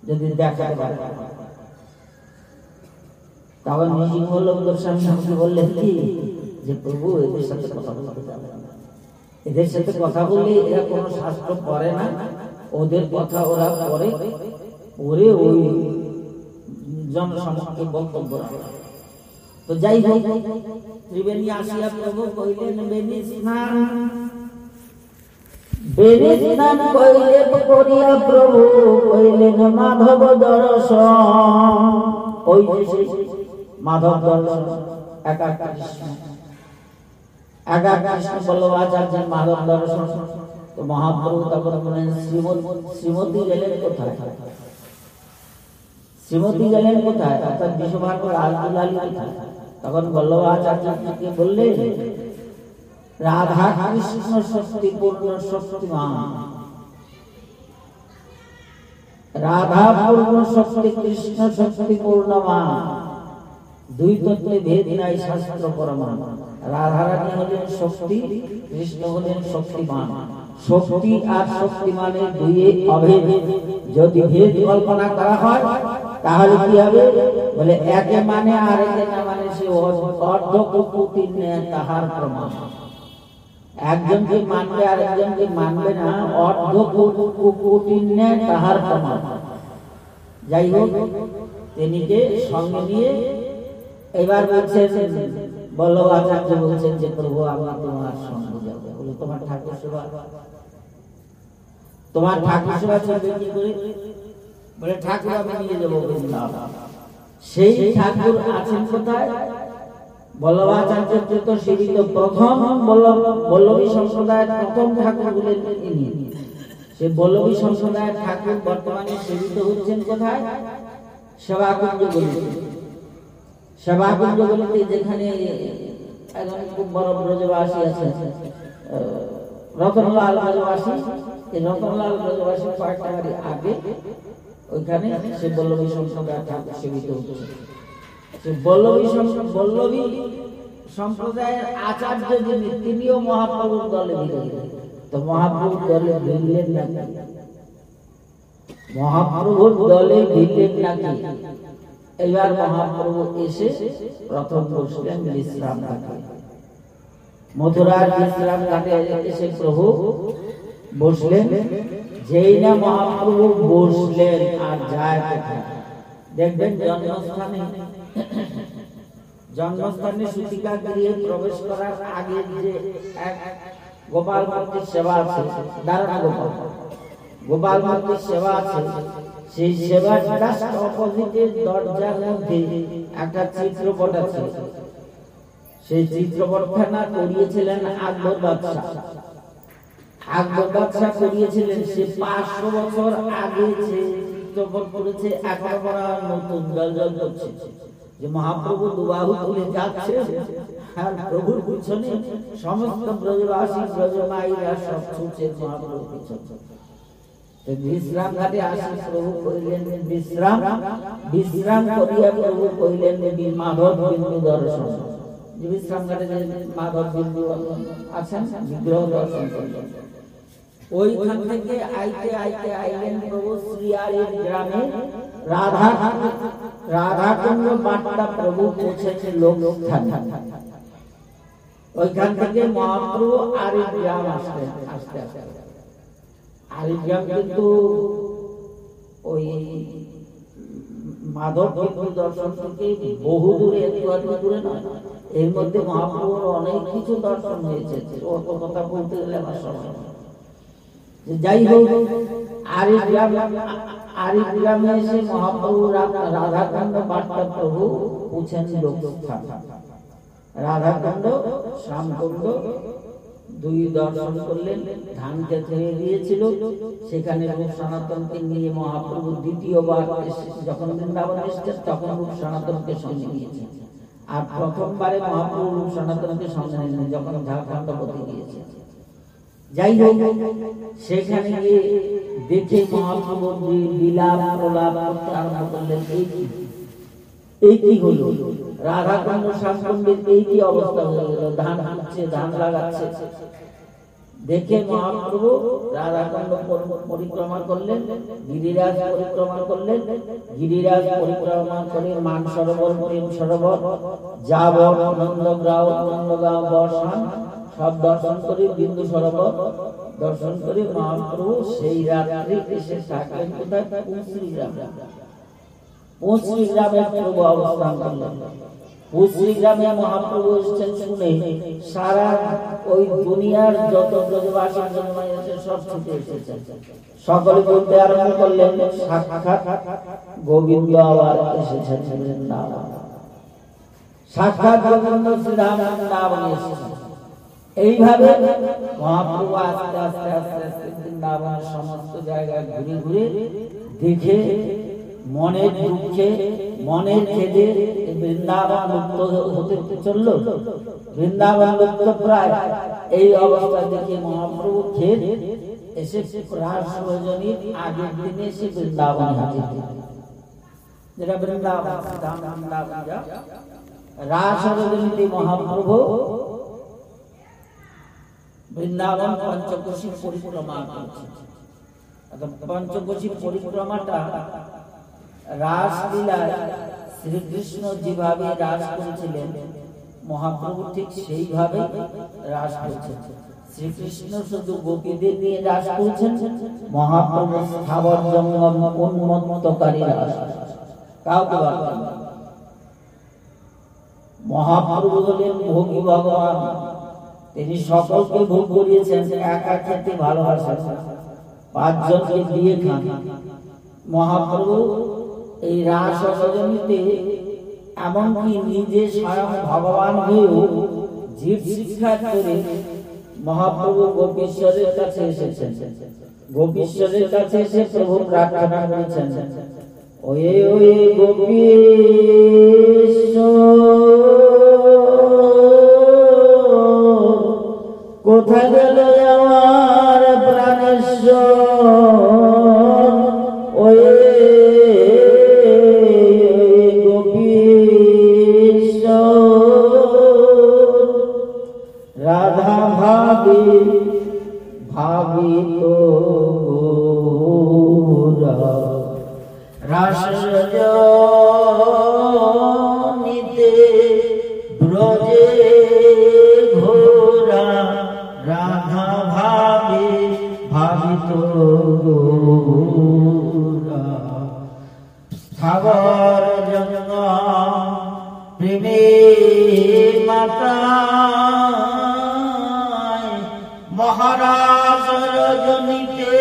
A: যদি দেখাতে পারেন। তখন নৃসিংহলোক গোস্বামী আমাকে বললেন কি, যে প্রভু এদের সাথে কথা বলতে যাবেন না, এদের সাথে কথা বললে এরা কোনো শাস্ত্র পড়ে না, ওদের কথা ওরা পড়ে ওরে ওই জনসমক্ষে বক্তব্য রাখে। তো যাই হোক, ত্রিবেণী আসিয়া প্রভু কইলেন বেণী স্নান, বেণী স্নান কইলে করিয়া প্রভু কইলেন মাধব দর্শন। ওই যে মাধব দর্শন, একা কৃষ্ণ, একা কৃষ্ণ বল্লভাচার্যের মাধব দর্শন। তো মহাপ্রভু তখন বলেন শ্রীমতী গেলেন কোথায়, শ্রীমতী গেলেন কোথায়, অর্থাৎ বিশ্বভারত রাজদুলালী কোথায়। তখন বল্লভাচার্যকে বললেন রাধা কৃষ্ণ শক্তিপূর্ণ শক্তিমান, রাধা পূর্ণ শক্তি কৃষ্ণ শক্তিপূর্ণমান, দুই তত্ত্বে ভেদ নাই শাস্ত্র প্রমাণ। রাধারানী হলেন শক্তি, কৃষ্ণ হলেন শক্তিমান। শক্তি আর শক্তিমানের দুইয়ে অভেদ। যদি ভেদ কল্পনা করা হয় তাহলে কি হবে, বলে একে মানে আর একে না মানে সে অর্ধ কুকুতি তাহার প্রমাণ। একজনকে মানবে আর একজনকে মানবে না, অর্ধ কুকুতি তাহার প্রমাণ। যাই হোক, তিনিকে সঙ্গে নিয়ে এবার বলছেন বল্লভাচার্য বলছেন যে প্রভু আমি তোমার সঙ্গে যাব। বলে তোমার ঠাকুর সেবা, তোমার ঠাকুর সেবা চলবে কি করে? বলে ঠাকুর আমি নিয়ে যাবো বৃন্দাবন। সেই ঠাকুর আছেন কোথায়? বল্লভাচার্যের তো সেবিত প্রথম বল্লভী সম্প্রদায়ের প্রথম ঠাকুর বলেন ইনি। সে বল্লভী সম্প্রদায়ের ঠাকুর বর্তমানে সেবিত হচ্ছেন কোথায়? সেবাকুঞ্জ গলিতে। সেবাকুঞ্জ গলিতে যেখানে একজন খুব বড় ব্রজবাসী আছে, রতনলাল ব্রজবাসী। এই রতনলাল ব্রজবাসী কয়েকটা বাড়ি আগে ওইখানে সে বল্লভী সম্প্রদায়ের ঠাকুর সেবিত হচ্ছে। সে বল্লভী সম্প্রদায়ের আচার্য যিনি, তিনিও মহাপ্রভুর দলে ভিড়লেন। তো মহাপ্রভুর দলে ভিড়লেন নাকি? মহাপ্রভুর দলে ভিড়লেন নাকি? এবার মহাপ্রভু এসে প্রথম বসলেন বিশ্রাম ঘাটে। মথুরার বিশ্রাম ঘাটে এসে প্রভু বসলেন। যেই না মহাপ্রভু বসলেন আর যায় কোথায়? দেখবেন জন্মস্থানে সুতিকা গৃহে প্রবেশ করার আগে যে এক গোপাল মূর্তির সেবা আছে, দারুণ গোপাল মূর্তির সেবা আছে, সেই সেবার জাস্ট অপোজিটে দরজার মধ্যে একটা চিত্রপট আছে। সেই চিত্রপটখানা করিয়েছিলেন আকবর বাদশাহ। আকবর বাদশাহ করিয়েছিলেন, সে 500 বছর আগে যে চিত্রপট করেছে, এখন নতুন দরজা করছে। যে মহাপ্রভু দুবাহু তুলে যাচ্ছে আর প্রভুর পিছনে সমস্ত ব্রজবাসী ব্রজমাইরা সব ছুটছে মহাপ্রভুর পিছনে। বিশ্রাম ঘাটে আসি প্রভু কইলেন বিশ্রাম, বিশ্রাম করিয়া প্রভু কইলেন মাধব বিন্দু দর্শন। যে বিশ্রাম ঘাটে যে মাধব বিন্দু আছেন, বিগ্রহ দর্শন করলেন। ওইখান থেকে আইতে আইতে আইলেন প্রভু শ্রীয়ারের গ্রামে। রাধাকুণ্ড বাট্টা প্রভু পৌঁছেছে লোক ওইখান থেকে মহাপ্রভু আরেক গ্রাম আসলেন। আস্তে আস্তে আরেক গ্রাম কিন্তু ওই মাধব বিন্দু দর্শন থেকে বহু দূরে, একটু দূরে নয়। এর মধ্যে মহাপ্রভুর অনেক কিছু দর্শন হয়েছে, অত কথা বলতে গেলে আমার সময়। যাই হোক, আরেক গ্রামে এসে মহাপ্রভু রাধাকাণ্ড বাট্টা প্রভু পৌঁছেন লোকস্থান। রাধাকাণ্ড শ্যামকুণ্ড দুই দর্শন করলেন। ধানকে ছেড়ে দিয়েছিল, সেখানে রূপ সনাতনকে নিয়ে মহাপ্রভু দ্বিতীয়বার যখন বৃন্দাবন এসেছেন তখন রূপ সনাতনকে সঙ্গে নিয়েছেন। আর প্রথমবারে মহাপ্রভু রূপ সনাতনকে সঙ্গে নিলেন যখন ঝাড়খণ্ড পথে গিয়েছে। যাই হোক, সেখানে গিয়ে দেখে মহাপ্রভু বিলাপ প্রলাপ করতে আরম্ভ করলেন। এই কি হলো? রাধাকান্ত শাসনদের এই কি অবস্থা হয়ে গেল? ধান হাঁটছে, ধান লাগাচ্ছে। দেখে মহাপ্রভু রাধাকান্ত পরিক্রমা করলেন, গিরিরাজ পরিক্রমা করলেন। গিরিরাজ পরিক্রমা করে মান সরোবর, প্রেম সরোবর, যাবর, নন্দগাঁও, বর্ষান সব দর্শন করে, বিন্দু সরোবর দর্শন করে মহাপ্রভু সেই রাত্রি এসে থাকলেন কোথায়? পৌঁছলি গ্রামে প্রভু অবস্থান করলেন। পৌঁছলি গ্রামে মহাপ্রভু এসেছেন শুনে সারা ওই দুনিয়ার যত ব্রজবাসীর জন্মাইয়াছে সব ছুটে এসেছেন। সকলে বলতে আরম্ভ করলেন, সাক্ষাৎ গোবিন্দ আবার এসেছেন বৃন্দাবন, সাক্ষাৎ গোবিন্দ শ্রীরাম বৃন্দাবনে এসেছেন। এইভাবে মহাপ্রভু আস্তে আস্তে আস্তে আস্তে বৃন্দাবনের সমস্ত জায়গায় ঘুরে ঘুরে দেখে মনের দুঃখে, মনের খেদে বৃন্দাবন মুক্ত হতে চলল। বৃন্দাবন মুক্ত প্রায়। এই অবস্থা দেখে মহাপ্রভু খেদ এসে রাস রজনীর আগের দিনে এসে বৃন্দাবন হাজির, যেটা বৃন্দাবন রাস রজনীতে মহাপ্রভু বৃন্দাবন পঞ্চকোশী পরিক্রমা করছেন। পঞ্চকোশী পরিক্রমাটা রাসলীলায় শ্রীকৃষ্ণ যেভাবে রাস করেছিলেন মহাপ্রভু ঠিক সেইভাবে রাস করেছেন। শ্রীকৃষ্ণ শুধু গোপীদের নিয়ে রাস করেছেন, মহাপ্রভু স্থাবর জঙ্গম উন্মত্তকারী রাস কাউকে বলেন। মহাপ্রভু হলেন ভোগী ভগবান, তিনি সকলকে ভোগ করিয়েছেন, একা খেতে ভালোবাসেন, পাঁচজনকে দিয়ে খান। মহাপ্রভু এই রাস রজনীতে এমনকি নিজে স্বয়ং ভগবান হয়েও জীব শিক্ষা করে মহাপ্রভু গোপীশ্বরের কাছে এসেছেন। গোপীশ্বরের কাছে এসে প্রভু প্রার্থনা করেছেন, ওয়ে ওয়ে গোপীশ্বর, কোথায় গেল আমার প্রাণেশ্বর? ওয়ে রাধা ভাবি ভাবি তো রাস রজনীতে ব্রজে ঘোরা, রাধা ভাবি ভাবি তো সাগর জঙ্গা প্রেমে মাতা মহারাজ রজনীতে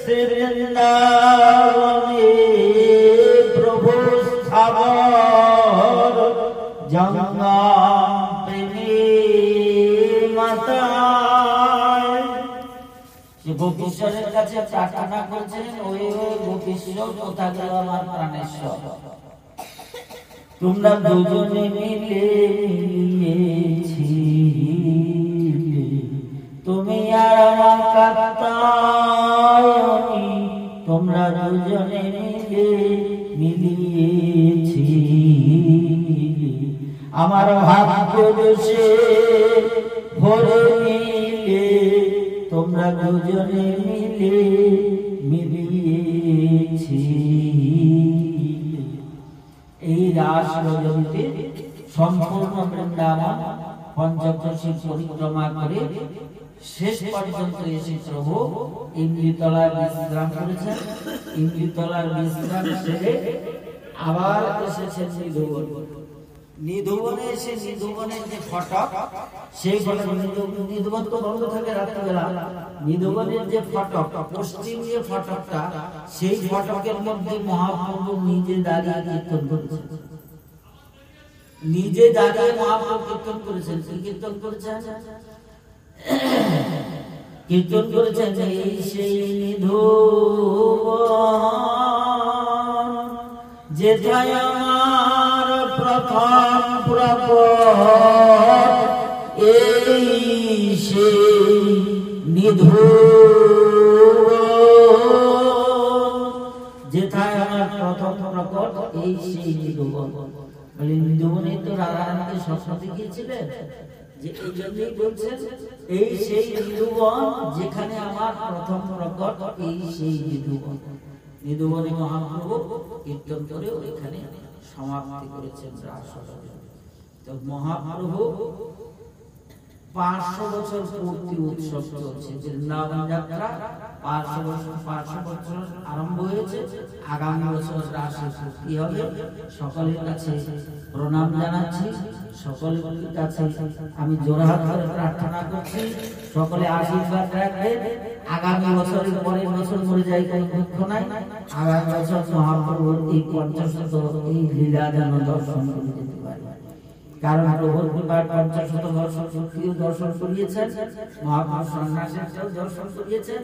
A: শ্রীবৃন্দাবনে প্রভু স্থাবর জঙ্গা প্রেমে মাতা। গোপীশ্বরের কাছে প্রার্থনা করছেন, ওই গোপীশ্বর কোথায় গেল আমার প্রাণেশ্বর? তোমরা দুজনে মিলে মিলিয়েছি, তুমি আর আমার কাত্যায়নী, তোমরা দুজনে মিলে মিলিয়েছি। আমার ভাগ্য দোষে ভরে মিলে তোমরা দুজনে মিলে মিলিয়েছি। এই রাস রজনীতে সম্পূর্ণ বৃন্দাবন পঞ্চকোশী পরিক্রমা করে শেষ পর্যন্ত এসে প্রভু ইন্দ্রিতলায় বিশ্রাম করেছেন। ইন্দ্রিতলার বিশ্রাম সেরে আবার এসেছেন নিধুবন। নিধুবনে এসে নিধুবনের যে ফটক, সেই নিধুবন তো বন্ধ থাকে রাত্রিবেলা। নিধুবনের যে ফটক, পশ্চিম যে ফটকটা, সেই ফটকের মধ্যে মহাপ্রভু নিজে দাঁড়িয়ে কীর্তন করেছেন। নিজে দাঁড়িয়ে মহাপ্রভু কীর্তন করেছেন। কীর্তন করেছেন, কীর্তন করেছেন এই সেই নিধুবন, যেথায় আমার প্রথম প্রকট, এই সেই নিধন, যেথায় আমার প্রথম প্রকট এই সেই নিধন। বলে নিধবনে তো রাধারানীকে স্বপ্ন দেখিয়েছিলেন, যে এই জন্যই বলছেন এই সেই নিধবন যেখানে আমার প্রথম প্রকট, এই সেই নিধবন। নিধবনে মহাপ্রভু কীর্তন করে ওইখানে সমাপ্তি করেছেন রাস। তো মহাপ্রভু 500 বছর পূর্তি উৎসব চলছে, বৃন্দাবন যাত্রা 500 বছর আরম্ভ হয়েছে, আগামী বছর রাসে পূর্তি হবে। সকলের কাছে প্রণাম জানাচ্ছি, সকলের কাছে আমি জোড়হাত করে প্রার্থনা করছি, সকলে আশীর্বাদ রাখবেন। আগামী বছরের পরের বছর মরে যায় কোনো দুঃখ নাই, আগামী বছর মহাপ্রভুর এই পঞ্চশত এই লীলা যেন দর্শন করে যেতে পারে। কারণ প্রভুর কৃপায় ৫০০ বর্ষ দর্শন করিয়েছেন, মহাপ্রভু সন্ন্যাসীর দর্শন করিয়েছেন।